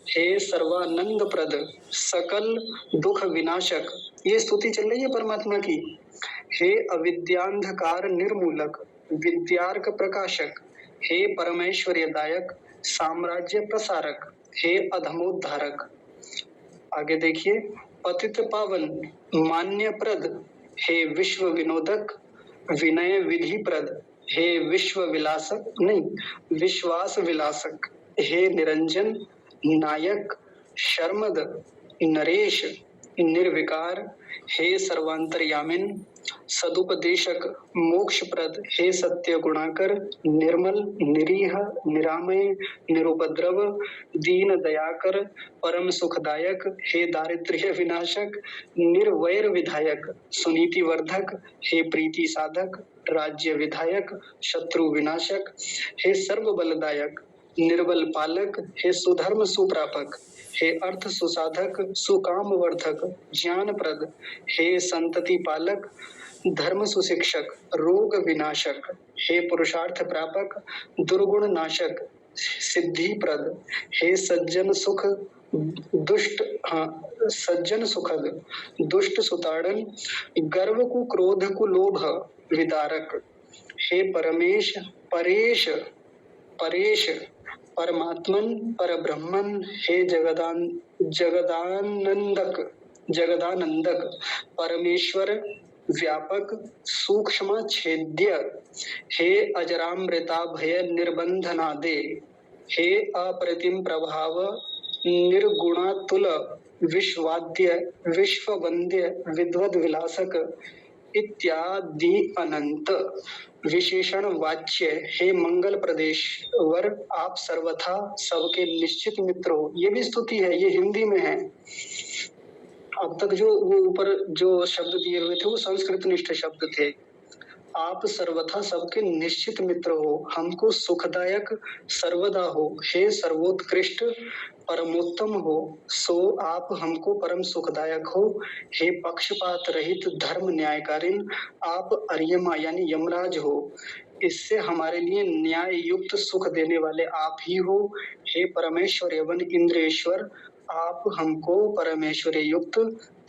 हे सर्वानंद प्रद सकल दुख विनाशक। ये स्तुति चल रही है परमात्मा की। हे अविद्यांधकार निर्मूलक विद्यार्क प्रकाशक, हे परमेश्वर्यदायक साम्राज्य प्रसारक, हे अधमोद्धारक। आगे देखिए, पतित पावन मान्य प्रद, हे विश्व विनोदक विनय विधि प्रद, हे विश्व विलासक नहीं विश्वास विलासक, हे निरंजन नायक शर्मद नरेश निर्विकार, हे सर्वांतरयामिन सदुपदेशक मोक्षप्रद, हे सत्य गुणाकर निर्मल निरीह निरामय निरुपद्रव दीन दयाकर परम सुखदायक, हे दारिद्र्य विनाशक निर्वैर विधायक सुनीति वर्धक, हे प्रीति साधक राज्य विधायक शत्रु विनाशक, हे सर्व बलदायक निर्बल पालक, हे सुधर्म सुप्रापक, हे अर्थ सुसाधक सुकाम वर्धक ज्ञान प्रद, हे संतति पालक धर्म सुशिक्षक रोग विनाशक, हे पुरुषार्थ प्रापक दुर्गुण नाशक सिद्धि प्रद, हे सज्जन सुख दुष्ट सज्जन सुखद दुष्ट सुताड़न गर्व को क्रोध को लोभ विदारक, हे परमेश परेश परेश परमात्मन परब्रह्मन, हे जगदानंदक परमेश्वर व्यापक सूक्ष्म छेद्य, हे अजरामृता भय निर्बंधनादे, हे अप्रतिम प्रभाव निर्गुणातुल विश्वाद्य विश्ववंद्य विद्वद विलासक, इत्यादि अनंत विशेषण वाच्य हे मंगल प्रदेश वर आप सर्वथा सबके निश्चित मित्र हो। ये भी स्तुति है, ये हिंदी में है। अब तक जो वो ऊपर जो शब्द दिए हुए थे वो संस्कृत निष्ठ शब्द थे। आप सर्वथा सबके निश्चित मित्र हो, हमको सुखदायक सर्वदा हो, हे सर्वोत्कृष्ट परमोत्तम हो, सो आप हमको परम सुखदायक हो, हे पक्षपात रहित धर्म न्यायकारीन, आप अर्यमा यानी यमराज हो, इससे हमारे लिए न्याय युक्त सुख देने वाले आप ही हो, हे परमेश्वर एवं इंद्रेश्वर, आप हमको परमेश्वर युक्त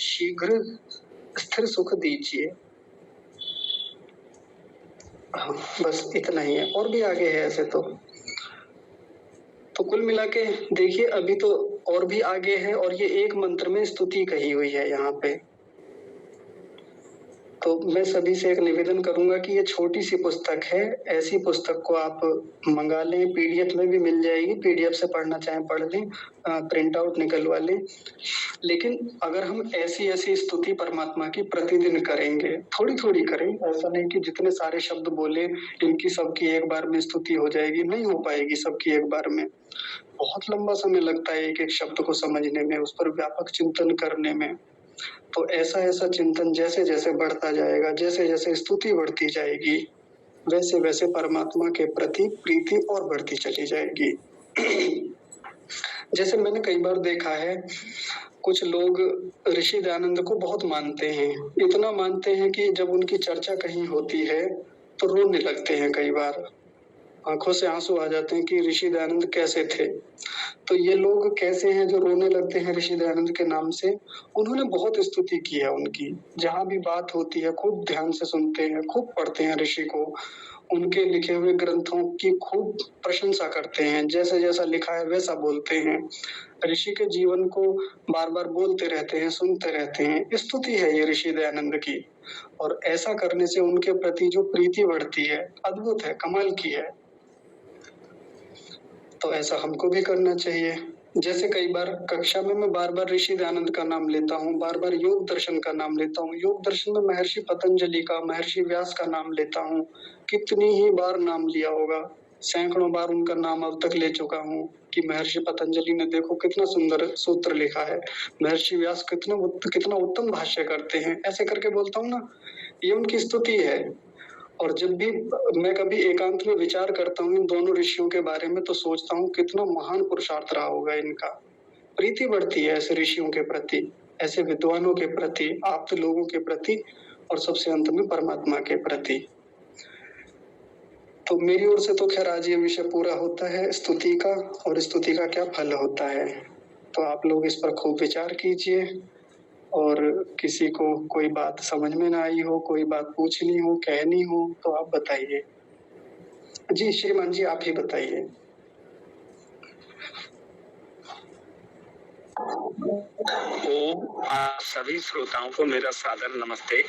शीघ्र स्थिर सुख दीजिए। हाँ, बस इतना ही है, और भी आगे है ऐसे तो कुल मिला के देखिए अभी तो और भी आगे है, और ये एक मंत्र में स्तुति कही हुई है यहाँ पे। तो मैं सभी से एक निवेदन करूंगा कि ये छोटी सी पुस्तक है, ऐसी पुस्तक को आप मंगा लें, पीडीएफ में भी मिल जाएगी, पीडीएफ से पढ़ना चाहें पढ़ लें, प्रिंट आउट निकलवा लें। लेकिन अगर हम ऐसी ऐसी स्तुति परमात्मा की प्रतिदिन करेंगे, थोड़ी थोड़ी करें, ऐसा नहीं कि जितने सारे शब्द बोले इनकी सबकी एक बार में स्तुति हो जाएगी, नहीं हो पाएगी सबकी एक बार में। बहुत लंबा समय लगता है एक एक शब्द को समझने में, उस पर व्यापक चिंतन करने में। तो ऐसा ऐसा चिंतन जैसे जैसे बढ़ता जाएगा, जैसे जैसे स्तुति बढ़ती जाएगी, वैसे वैसे परमात्मा के प्रति प्रीति और बढ़ती चली जाएगी। जैसे मैंने कई बार देखा है, कुछ लोग ऋषि दयानंद को बहुत मानते हैं, इतना मानते हैं कि जब उनकी चर्चा कहीं होती है तो रोने लगते हैं, कई बार आंखों से आंसू आ जाते हैं कि ऋषि दयानंद कैसे थे। तो ये लोग कैसे हैं जो रोने लगते हैं ऋषि दयानंद के नाम से? उन्होंने बहुत स्तुति की है उनकी, जहां भी बात होती है खूब ध्यान से सुनते हैं, खूब पढ़ते हैं ऋषि को, उनके लिखे हुए ग्रंथों की खूब प्रशंसा करते हैं, जैसे जैसा लिखा है वैसा बोलते हैं, ऋषि के जीवन को बार बार बोलते रहते हैं, सुनते रहते हैं। स्तुति है ये ऋषि दयानंद की, और ऐसा करने से उनके प्रति जो प्रीति बढ़ती है, अद्भुत है, कमाल की है। तो ऐसा हमको भी करना चाहिए। जैसे कई बार कक्षा में मैं बार बार ऋषि दयानंद का नाम लेता हूँ, बार बार योग दर्शन का नाम लेता हूँ, योग दर्शन में महर्षि पतंजलि का, महर्षि व्यास का नाम लेता हूँ, कितनी ही बार नाम लिया होगा, सैकड़ों बार उनका नाम अब तक ले चुका हूँ कि महर्षि पतंजलि ने देखो कितना सुंदर सूत्र लिखा है, महर्षि व्यास कितना उत्तम भाष्य करते हैं, ऐसे करके बोलता हूँ ना, ये उनकी स्तुति है। और जब भी मैं कभी एकांत में विचार करता हूँ इन दोनों ऋषियों के बारे में, तो सोचता हूँ कितना महान पुरुषार्थ रहा होगा इनका। प्रीति बढ़ती है ऐसे ऋषियों के प्रति, ऐसे विद्वानों के प्रति, आप्त लोगों के प्रति, और सबसे अंत में परमात्मा के प्रति। तो मेरी ओर से तो खैर आज ये विषय पूरा होता है स्तुति का, और स्तुति का क्या फल होता है। तो आप लोग इस पर खूब विचार कीजिए, और किसी को कोई बात समझ में ना आई हो, कोई बात पूछनी हो, कहनी हो, तो आप बताइए। जी श्रीमान जी, आप ही बताइए। सभी श्रोताओं को मेरा सादर नमस्ते।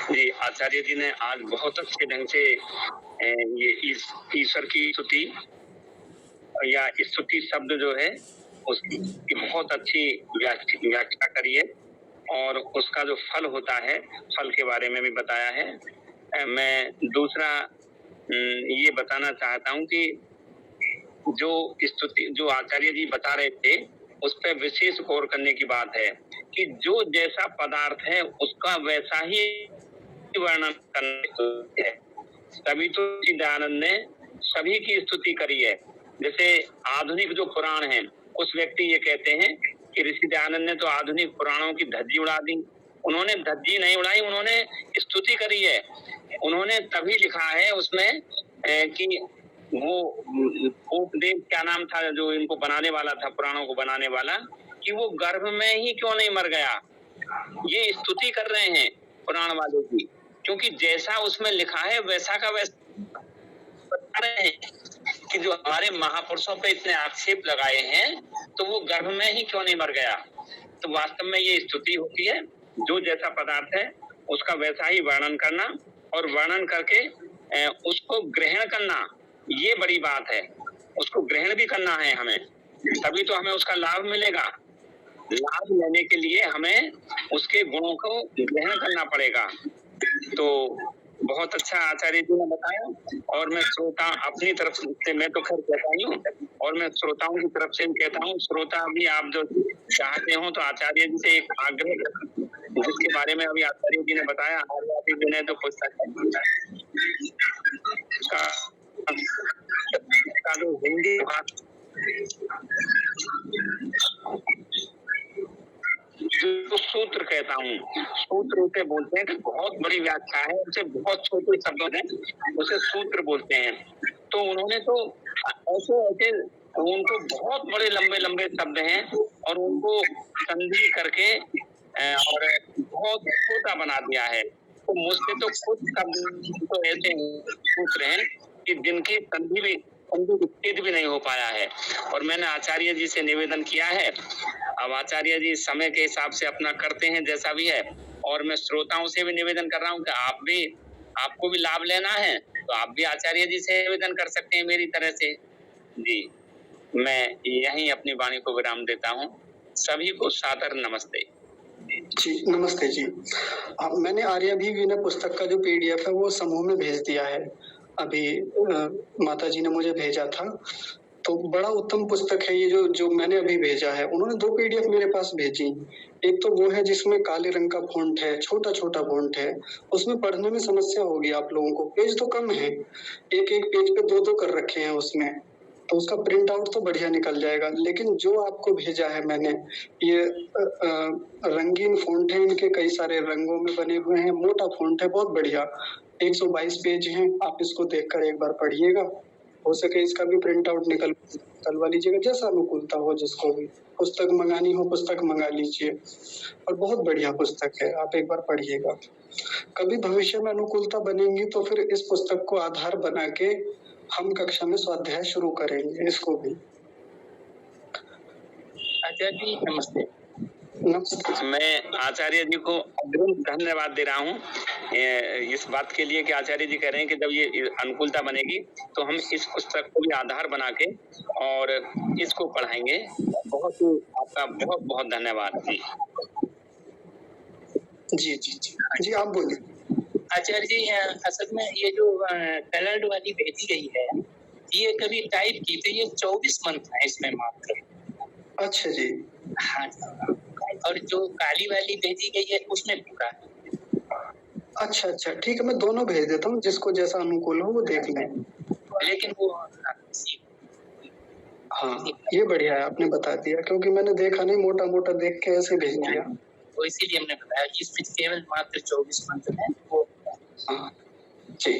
जी आचार्य जी ने आज बहुत अच्छे ढंग से ये ईश्वर की स्तुति या स्तुति शब्द जो है उसकी बहुत अच्छी व्याख्या करी है, और उसका जो फल होता है फल के बारे में भी बताया है। मैं दूसरा ये बताना चाहता हूँ कि जो स्तुति जो आचार्य जी बता रहे थे उस पर विशेष गौर करने की बात है कि जो जैसा पदार्थ है उसका वैसा ही वर्णन करना है। तभी तो दयानंद ने सभी की स्तुति करी है। जैसे आधुनिक जो पुराण हैं, कुछ व्यक्ति ये कहते हैं कि ऋषि दयानंद ने तो आधुनिक पुराणों की धज्जी उड़ा दी। उन्होंने धज्जी नहीं उड़ाई, उन्होंने स्तुति करी है। उन्होंने तभी लिखा है उसमें कि वो उपदेव क्या नाम था जो इनको बनाने वाला था, पुराणों को बनाने वाला, कि वो गर्भ में ही क्यों नहीं मर गया। ये स्तुति कर रहे हैं पुराण वालों की, क्योंकि जैसा उसमें लिखा है वैसा का वैसा बता रहे हैं कि जो हमारे महापुरुषों पे इतने आक्षेप लगाए हैं तो वो गर्भ में ही क्यों नहीं मर गया। तो वास्तव में ये स्तुति होती है, जो जैसा पदार्थ है उसका वैसा ही वर्णन करना, और वर्णन करके उसको ग्रहण करना, ये बड़ी बात है। उसको ग्रहण भी करना है हमें, तभी तो हमें उसका लाभ मिलेगा। लाभ लेने के लिए हमें उसके गुणों को ग्रहण करना पड़ेगा। तो बहुत अच्छा आचार्य जी ने बताया, और मैं श्रोता अपनी तरफ से मैं तो खैर कहता ही हूँ, और मैं श्रोताओं की तरफ से भी कहता हूँ, श्रोता भी आप जो चाहते हो तो आचार्य जी से एक आग्रह करें, जिसके बारे में अभी आचार्य जी ने बताया, आचार्य जी ने जो पुस्तक का जो हिंदी जो सूत्र कहता हूँ, सूत्र उसे बोलते हैं कि बहुत बड़ी व्याख्या है, उसे बहुत छोटे शब्दों में उसे सूत्र बोलते हैं। तो उन्होंने तो ऐसे ऐसे उनको बहुत बड़े लंबे लंबे शब्द हैं, और उनको संधि करके और बहुत छोटा बना दिया है। तो मुझसे तो कुछ शब्द तो ऐसे सूत्र हैं कि जिनकी संधि विच्छेद भी नहीं हो पाया है। और मैंने आचार्य जी से निवेदन किया है, अब आचार्य जी समय के हिसाब से अपना करते हैं जैसा भी है, और मैं श्रोताओं से भी निवेदन कर रहा हूँ कि आपको भी लाभ लेना है तो आप भी आचार्य जी से निवेदन कर सकते हैं मेरी तरह से। जी, मैं यहीं अपनी वाणी को विराम देता हूँ। सभी को सादर नमस्ते। जी नमस्ते जी। मैंने आर्याभिविनय पुस्तक का जो पीडीएफ है वो समूह में भेज दिया है, अभी माता जी ने मुझे भेजा था। तो बड़ा उत्तम पुस्तक है ये जो मैंने अभी भेजा है। उन्होंने 2 पीडीएफ मेरे पास भेजी। एक तो वो है जिसमें काले रंग का फॉन्ट है, छोटा छोटा फॉन्ट है, उसमें पढ़ने में समस्या होगी आप लोगों को। पेज तो कम है, एक पेज पे 2-2 कर रखे हैं उसमें, तो उसका प्रिंट आउट तो बढ़िया निकल जाएगा। लेकिन जो आपको भेजा है मैंने, ये रंगीन फॉन्ट है, इनके कई सारे रंगों में बने हुए हैं, मोटा फॉन्ट है, बहुत बढ़िया। 122 पेज हैं, आप इसको देखकर एक बार पढ़िएगा। हो सके इसका भी प्रिंट आउट निकलवा लीजिएगा, जैसा अनुकूलता हो जिसको भी। पुस्तक मंगानी हो पुस्तक मंगा लीजिए, और बहुत बढ़िया पुस्तक है, आप एक बार पढ़िएगा। कभी भविष्य में अनुकूलता बनेंगी तो फिर इस पुस्तक को आधार बना के हम कक्षा में स्वाध्याय शुरू करेंगे इसको भी। आचार्य जी नमस्ते। नमस्ते। मैं आचार्य जी को अग्रिम धन्यवाद दे रहा हूँ इस बात के लिए कि आचार्य जी कह रहे हैं कि जब ये अनुकूलता बनेगी तो हम इस पुस्तक को भी आधार बना के और इसको पढ़ाएंगे। बहुत ही आपका बहुत बहुत धन्यवाद जी। जी जी जी जी, आप बोलिए। आचार्य जी, असल में ये जो कलर्ड वाली भेजी गई है, ये कभी टाइप की थी, ये 24 मंथ है इसमें मात्र। अच्छा जी। हाँ, और जो काली वाली भेजी गई है उसमें पूरा। अच्छा अच्छा, ठीक है, मैं दोनों भेज देता हूँ, जिसको जैसा अनुकूल हो वो देख लें। लेकिन वो हाँ, ये बढ़िया है, आपने बता दिया, क्योंकि मैंने देखा नहीं, मोटा मोटा देख के ऐसे भेज दिया, तो इसीलिए हमने बताया कि इसमें केवल मात्र 24 मंथ है वो। हाँ जी,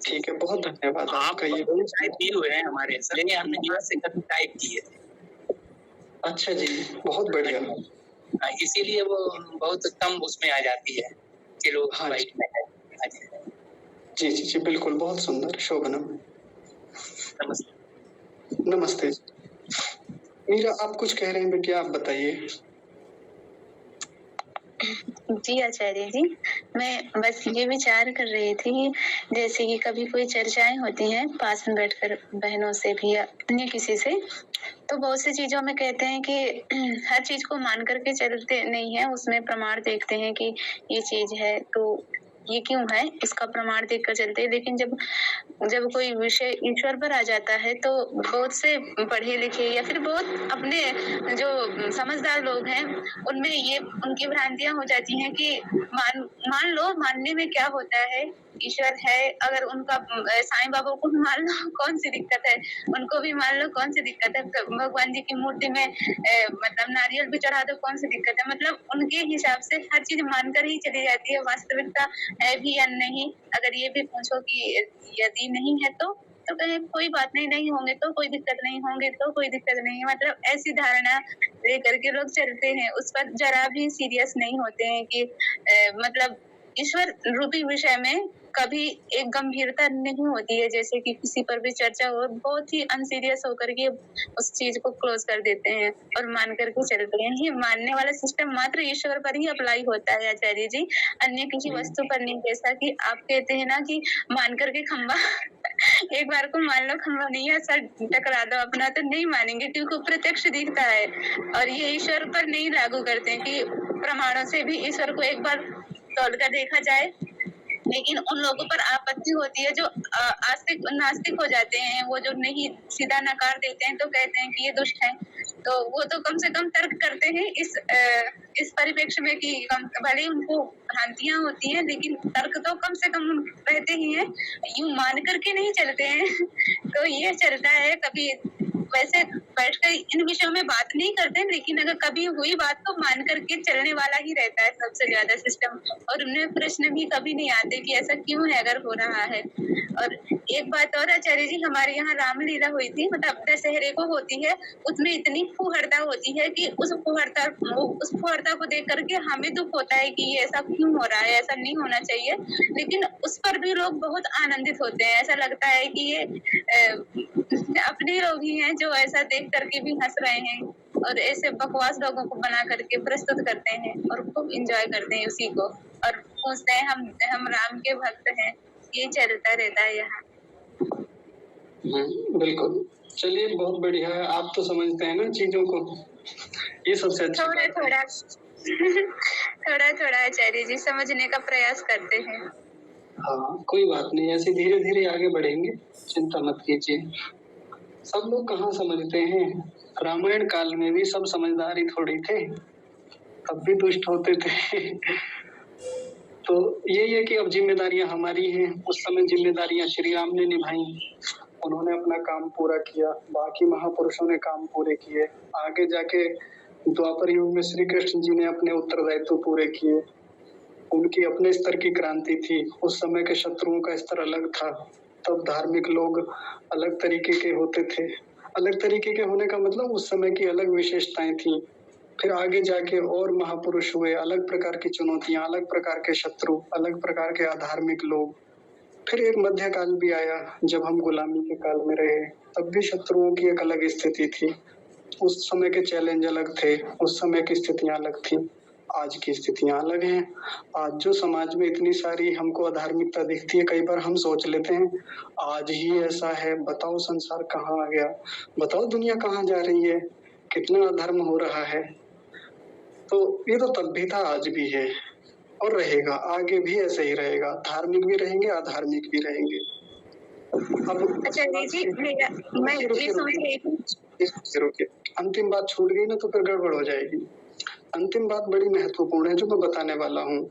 ठीक है, बहुत धन्यवाद आपका। ये टाइप किए हुए हैं हमारे, लेकिन हमने यहाँ से कभी टाइप किए थे। अच्छा जी, बहुत बढ़िया। इसीलिए वो बहुत कम उसमें आ जाती है, किलो हाँ बाइट में है। जी जी जी, बिल्कुल, बहुत सुंदर, शोभनम। नमस्ते। नमस्ते। मीरा, आप कुछ कह रहे हैं बेटी, आप बताइए। जी आचार्य जी, मैं बस ये विचार कर रही थी, जैसे कि कभी कोई चर्चाएं होती हैं पास में बैठकर बहनों से भी या अन्य किसी से, तो बहुत सी चीजों में कहते हैं कि हर चीज को मान करके चलते नहीं है, उसमें प्रमाण देखते हैं कि ये चीज है तो ये क्यों है, इसका प्रमाण देखकर चलते हैं। लेकिन जब कोई विषय ईश्वर पर आ जाता है तो बहुत से पढ़े लिखे या फिर बहुत अपने जो समझदार लोग हैं उनमें ये उनकी भ्रांतियां हो जाती हैं कि मान लो, मानने में क्या होता है, ईश्वर है, अगर उनका साईं बाबा को मान लो कौन सी दिक्कत है, उनको भी मान लो कौन सी दिक्कत है, भगवान जी की मूर्ति में मतलब नारियल भी चढ़ा दो कौन सी दिक्कत है। मतलब उनके हिसाब से हर चीज मानकर ही चली जाती है, वास्तविकता है भी या नहीं। अगर ये भी पूछो कि यदि नहीं है तो कहे कोई बात नहीं होंगे तो कोई दिक्कत नहीं, होंगे तो कोई दिक्कत नहीं। मतलब ऐसी धारणा लेकर के लोग चलते हैं, उस पर जरा भी सीरियस नहीं होते हैं कि मतलब ईश्वर रूपी विषय में कभी एक गंभीरता नहीं होती है, जैसे कि किसी पर भी चर्चा हो बहुत ही अनसीरियस होकर के उस चीज को क्लोज कर देते हैं और मान करके चलते हैं। ये मानने वाला सिस्टम मात्र ईश्वर पर ही अप्लाई होता है आचार्य जी, अन्य किसी वस्तु पर नहीं। जैसा कि आप कहते हैं ना कि मान करके खंबा एक बार को मान लो खंबा नहीं है, सर टकरा दो अपना, तो नहीं मानेंगे क्योंकि प्रत्यक्ष दिखता है। और ये ईश्वर पर नहीं लागू करते कि प्रमाणों से भी ईश्वर को एक बार तौल कर देखा जाए लेकिन उन लोगों पर आपत्ति होती है जो आस्तिक नास्तिक हो जाते हैं, वो जो नहीं सीधा नकार देते हैं तो कहते हैं कि ये दुष्ट है। तो वो तो कम से कम तर्क करते हैं इस परिप्रेक्ष्य में कि भले ही उनको भ्रांतियां होती हैं लेकिन तर्क तो कम से कम रहते ही हैं, यूं मान करके नहीं चलते हैं। तो ये चलता है। कभी वैसे बैठकर इन विषयों में बात नहीं करते, लेकिन अगर कभी हुई बात तो मान करके चलने वाला ही रहता है सबसे ज्यादा सिस्टम। और उनमें प्रश्न भी कभी नहीं आते कि ऐसा क्यों है अगर हो रहा है। और एक बात और आचार्य जी, हमारे यहाँ रामलीला हुई थी, मतलब दशहरे को होती है, उसमें इतनी फुहरता होती है कि उस फुहरता को देख करके हमें दुख होता है कि ये ऐसा क्यों हो रहा है, ऐसा नहीं होना चाहिए। लेकिन उस पर भी लोग बहुत आनंदित होते हैं। ऐसा लगता है कि ये अपने लोग ही हैं जो ऐसा देख करके भी हंस रहे हैं और ऐसे बकवास लोगों को बना करके प्रस्तुत करते हैं और खूब एंजॉय करते हैं उसी को, और पूछते हैं हम राम के भक्त हैं। ये चलता रहता है यहाँ। बिल्कुल। चलिए, बहुत बढ़िया है, आप तो समझते हैं ना चीजों को, ये सबसे अच्छा। थोड़ा आचार्य जी समझने का प्रयास करते हैं। हाँ, कोई बात नहीं, ऐसे धीरे धीरे आगे बढ़ेंगे, चिंता मत कीजिए। सब लोग कहाँ समझते हैं, रामायण काल में भी सब समझदार ही थोड़ी थे, तब भी दुष्ट होते थे। तो यही है कि अब जिम्मेदारियां हमारी हैं। उस समय जिम्मेदारियां श्री राम ने निभाई, उन्होंने अपना काम पूरा किया, बाकी महापुरुषों ने काम पूरे किए। आगे जाके द्वापर युग में श्री कृष्ण जी ने अपने उत्तरदायित्व पूरे किए। उनकी अपने स्तर की क्रांति थी, उस समय के शत्रुओं का स्तर अलग था। तब धार्मिक लोग अलग तरीके के होते थे। अलग तरीके के होने का मतलब उस समय की अलग विशेषताएं थी। फिर आगे जाके और महापुरुष हुए, अलग प्रकार की चुनौतियां, अलग प्रकार के शत्रु, अलग प्रकार के अधार्मिक लोग। फिर एक मध्य काल भी आया जब हम गुलामी के काल में रहे, तब भी शत्रुओं की एक अलग स्थिति थी। उस समय के चैलेंज अलग थे, उस समय की स्थितियां अलग थी। आज की स्थितियां अलग हैं। आज जो समाज में इतनी सारी हमको अधार्मिकता दिखती है, कई बार हम सोच लेते हैं आज ही ऐसा है, बताओ संसार कहाँ आ गया, बताओ दुनिया कहाँ जा रही है, कितना अधर्म हो रहा है। तो ये तो तब भी था, आज भी है और रहेगा, आगे भी ऐसे ही रहेगा। धार्मिक भी रहेंगे, अधार्मिक भी रहेंगे। अब आचार्य जी मैं ये समझ रही थी। रुकिए, अंतिम बात छूट गई ना तो फिर गड़बड़ हो जाएगी। अंतिम बात बड़ी महत्वपूर्ण है जो मैं बताने वाला हूँ।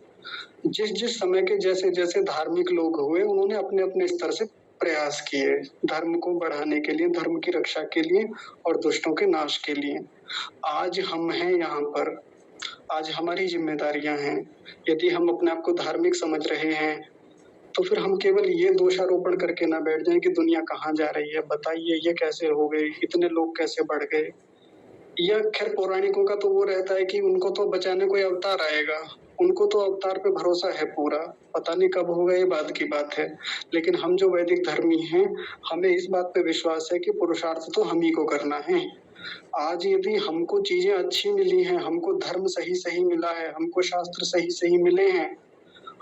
जिस जिस समय के जैसे जैसे धार्मिक लोग हुए, उन्होंने अपने अपने स्तर से प्रयास किए धर्म को बढ़ाने के लिए, धर्म की रक्षा के लिए और दुष्टों के नाश के लिए। आज हम हैं यहाँ पर, आज हमारी जिम्मेदारियां हैं। यदि हम अपने आप को धार्मिक समझ रहे हैं तो फिर हम केवल ये दोषारोपण करके ना बैठ जाएं कि दुनिया कहाँ जा रही है, बताइए ये कैसे हो गई, इतने लोग कैसे बढ़ गए। या खैर पौराणिकों का तो वो रहता है कि उनको तो बचाने कोई अवतार आएगा, उनको तो अवतार पे भरोसा है पूरा, पता नहीं कब होगा, ये बात की बात है। लेकिन हम जो वैदिक धर्मी हैं, हमें इस बात पे विश्वास है कि पुरुषार्थ तो हम ही को करना है। आज यदि हमको चीजें अच्छी मिली हैं, हमको धर्म सही सही मिला है, हमको शास्त्र सही सही मिले हैं,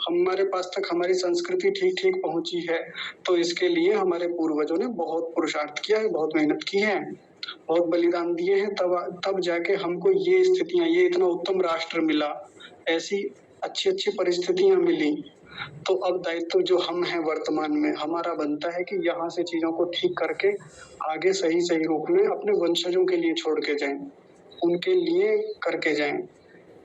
हमारे पास तक हमारी संस्कृति ठीक ठीक पहुंची है, तो इसके लिए हमारे पूर्वजों ने बहुत पुरुषार्थ किया है, बहुत मेहनत की है, बहुत बलिदान दिए हैं, तब जाके हमको ये स्थितियां, ये इतना उत्तम राष्ट्र मिला, ऐसी अच्छी अच्छी परिस्थितियां मिली। तो अब दायित्व जो हम हैं वर्तमान में, हमारा बनता है कि यहाँ से चीजों को ठीक करके आगे सही सही रूप में अपने वंशजों के लिए छोड़ के जाएं, उनके लिए करके जाएं।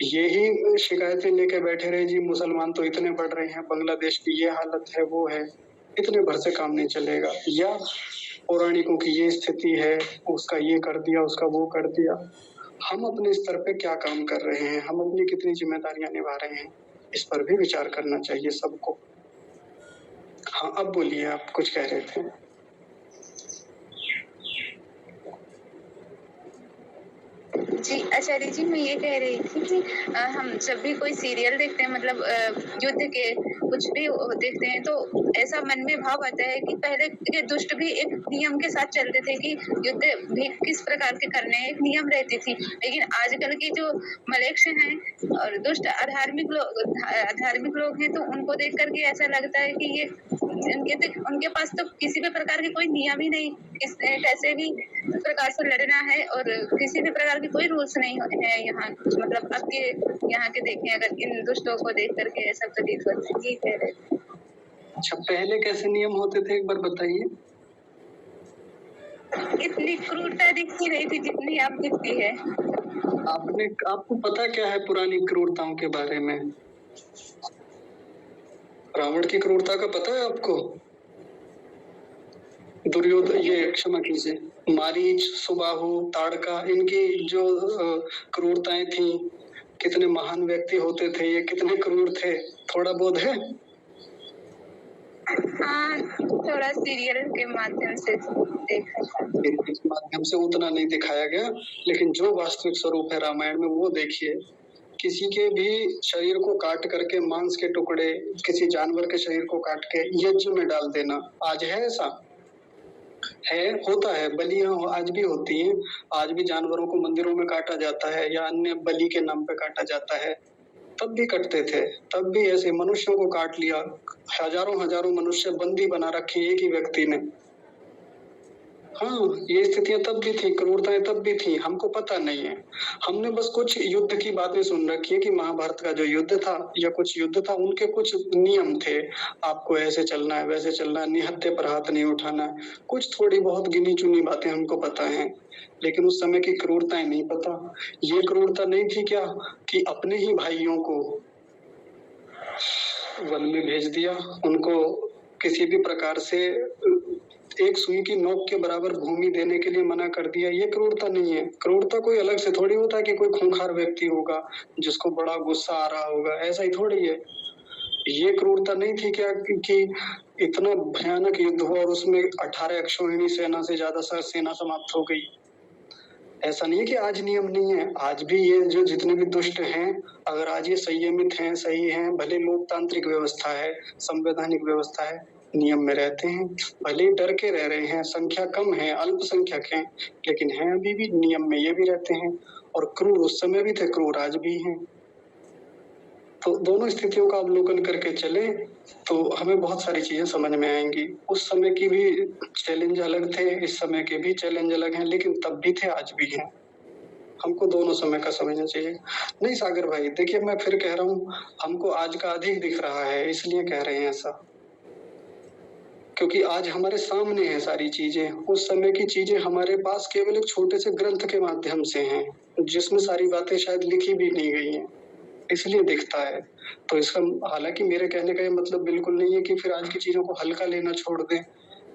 यही शिकायतें लेके बैठे रहे जी मुसलमान तो इतने बढ़ रहे हैं, बांग्लादेश की ये हालत है, वो है, इतने भर से काम नहीं चलेगा। या पौराणिकों की ये स्थिति है, उसका ये कर दिया, उसका वो कर दिया। हम अपने स्तर पे क्या काम कर रहे हैं, हम अपनी कितनी जिम्मेदारियां निभा रहे हैं, इस पर भी विचार करना चाहिए सबको। हाँ, अब बोलिए, आप कुछ कह रहे थे। जी आचार्य जी, मैं ये कह रही थी कि हम जब भी कोई सीरियल देखते हैं, मतलब युद्ध के कुछ भी देखते हैं, तो ऐसा मन में भाव आता है कि पहले के दुष्ट भी एक नियम के साथ चलते थे कि युद्ध भी किस प्रकार के करने हैं, एक नियम रहती थी। लेकिन आजकल की जो मलेच्छ हैं और दुष्ट अधार्मिक लोग हैं, तो उनको देख करके ऐसा लगता है कि ये उनके पास तो किसी भी प्रकार के कोई नियम ही नहीं, कैसे भी प्रकार से लड़ना है, और किसी भी प्रकार की कोई रूल्स नहीं है यहाँ। मतलब अब के यहाँ के देखें, अगर इन दुष्टों को देख करके ऐसा प्रतीत होता है। ये कह रहे थे। अच्छा, पहले कैसे नियम होते थे एक बार बताइए? इतनी क्रूरता दिखती नहीं थी जितनी अब दिखती है। आपको पता क्या है पुरानी क्रूरताओं के बारे में? रावण की क्रूरता का पता है आपको? दुर्योधन, ये क्षमा कीजिए, मारीच, सुबाहु, ताड़का, इनकी जो क्रूरताएं थी, कितने महान व्यक्ति होते थे, ये कितने क्रूर थे, थोड़ा बहुत है? हाँ, थोड़ा सीरियल के माध्यम से देखा था। इस माध्यम से उतना नहीं दिखाया गया, लेकिन जो वास्तविक स्वरूप है रामायण में वो देखिए। किसी के भी शरीर को काट करके मांस के टुकड़े, किसी जानवर के शरीर को काट के यज्ञ में डाल देना, आज है ऐसा? है, होता है, बलियां आज भी होती हैं। आज भी जानवरों को मंदिरों में काटा जाता है या अन्य बलि के नाम पे काटा जाता है। तब भी कटते थे, तब भी ऐसे मनुष्यों को काट लिया, हजारों मनुष्य बंदी बना रखे एक ही व्यक्ति ने। हाँ, ये स्थितियां तब भी थी, क्रूरताएं तब भी थी, हमको पता नहीं है। हमने बस कुछ युद्ध की बातें सुन रखी है कि महाभारत का जो युद्ध था या कुछ युद्ध था, उनके कुछ नियम थे, आपको ऐसे चलना है, वैसे चलना है, निहत्थे पर हाथ नहीं उठाना है, कुछ थोड़ी बहुत गिनी चुनी बातें हमको पता है, लेकिन उस समय की क्रूरताएं नहीं पता। ये क्रूरता नहीं थी क्या कि अपने ही भाइयों को वन में भेज दिया, उनको किसी भी प्रकार से एक सुई की नोक के बराबर भूमि देने के लिए मना कर दिया। ये क्रूरता नहीं है। क्रूरता कोई अलग से थोड़ी होता है कि कोई खूंखार व्यक्ति होगा जिसको बड़ा गुस्सा आ रहा होगा, ऐसा ही थोड़ी है। ये क्रूरता नहीं थी क्या कि इतना भयानक युद्ध हुआ और उसमें 18 अक्षौहिणी सेना से ज्यादा सेना समाप्त हो गई। ऐसा नहीं है कि आज नियम नहीं है, आज भी ये जो जितने भी दुष्ट हैं, अगर आज ये संयमित हैं, सही हैं, भले लोकतांत्रिक व्यवस्था है, संवैधानिक व्यवस्था है, नियम में रहते हैं, भले ही डर के रह रहे हैं, संख्या कम है, अल्पसंख्यक हैं, लेकिन हैं अभी भी नियम में, ये भी रहते हैं। और क्रूर उस समय भी थे, क्रूर आज भी हैं। तो दोनों स्थितियों का अवलोकन करके चले तो हमें बहुत सारी चीजें समझ में आएंगी। उस समय की भी चैलेंज अलग थे, इस समय के भी चैलेंज अलग हैं, लेकिन तब भी थे, आज भी हैं। हमको दोनों समय का समझना चाहिए। नहीं सागर भाई, देखिए मैं फिर कह रहा हूँ, हमको आज का अधिक दिख रहा है, इसलिए कह रहे हैं ऐसा, क्योंकि आज हमारे सामने है सारी चीजें। उस समय की चीजें हमारे पास केवल एक छोटे से ग्रंथ के माध्यम से हैं, जिसमें सारी बातें शायद लिखी भी नहीं गई हैं, इसलिए दिखता है। तो इसका, हालांकि मेरे कहने का ये मतलब बिल्कुल नहीं है कि फिर आज की चीजों को हल्का लेना छोड़ दें,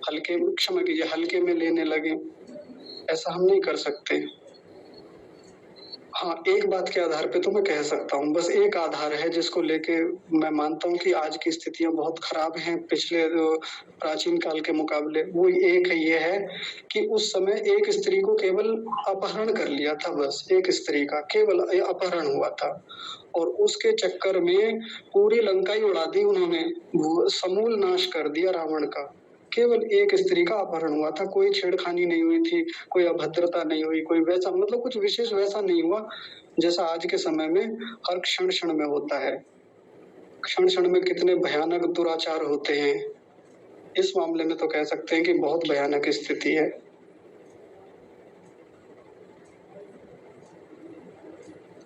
हल्के, क्षमा कीजिए, हल्के में लेने लगे, ऐसा हम नहीं कर सकते। हाँ, एक बात के आधार पे तो मैं कह सकता हूँ, बस एक आधार है जिसको लेके मैं मानता हूँ कि आज की स्थितियां बहुत खराब हैं पिछले प्राचीन काल के मुकाबले। वो एक ये है कि उस समय एक स्त्री को केवल अपहरण कर लिया था, बस एक स्त्री का केवल अपहरण हुआ था, और उसके चक्कर में पूरी लंका ही उड़ा दी उन्होंने, समूल नाश कर दिया रावण का। केवल एक स्त्री का अपहरण हुआ था, कोई छेड़खानी नहीं हुई थी, कोई अभद्रता नहीं हुई, कोई वैसा, मतलब कुछ विशेष वैसा नहीं हुआ जैसा आज के समय में हर क्षण क्षण में होता है। क्षण क्षण में कितने भयानक दुराचार होते हैं। इस मामले में तो कह सकते हैं कि बहुत भयानक स्थिति है।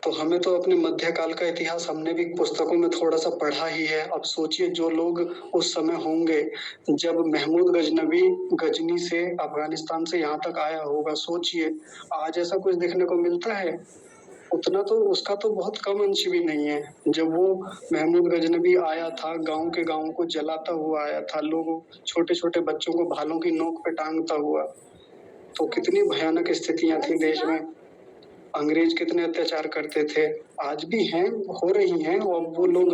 तो हमें तो अपने मध्यकाल का इतिहास हमने भी पुस्तकों में थोड़ा सा पढ़ा ही है। अब सोचिए जो लोग उस समय होंगे जब महमूद गजनवी गजनी से अफगानिस्तान से यहाँ तक आया होगा, सोचिए आज ऐसा कुछ देखने को मिलता है? उतना तो उसका तो बहुत कम अंश भी नहीं है। जब वो महमूद गजनवी आया था, गांव के गांव को जलाता हुआ आया था, लोगों छोटे छोटे बच्चों को भालों की नोक पे टांगता हुआ, तो कितनी भयानक स्थितियां थी देश में। अंग्रेज कितने अत्याचार करते थे, आज भी हैं, हो रही हैं, और वो लोग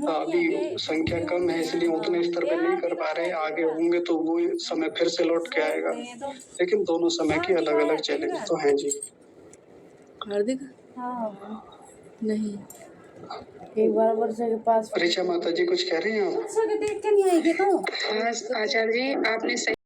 अभी संख्या कम है इसलिए उतने स्तर पे नहीं कर पा रहे, आगे होंगे तो वो समय फिर से लौट के आएगा। लेकिन दोनों समय के अलग अलग चैलेंज तो हैं जी। हार्दिक, नहीं, एक बार वर्षा के पास ऋचा माता जी कुछ कह रही हैं आप? वर्षा के देख के नहीं आएगी तो। आचार्य जी, आपने सही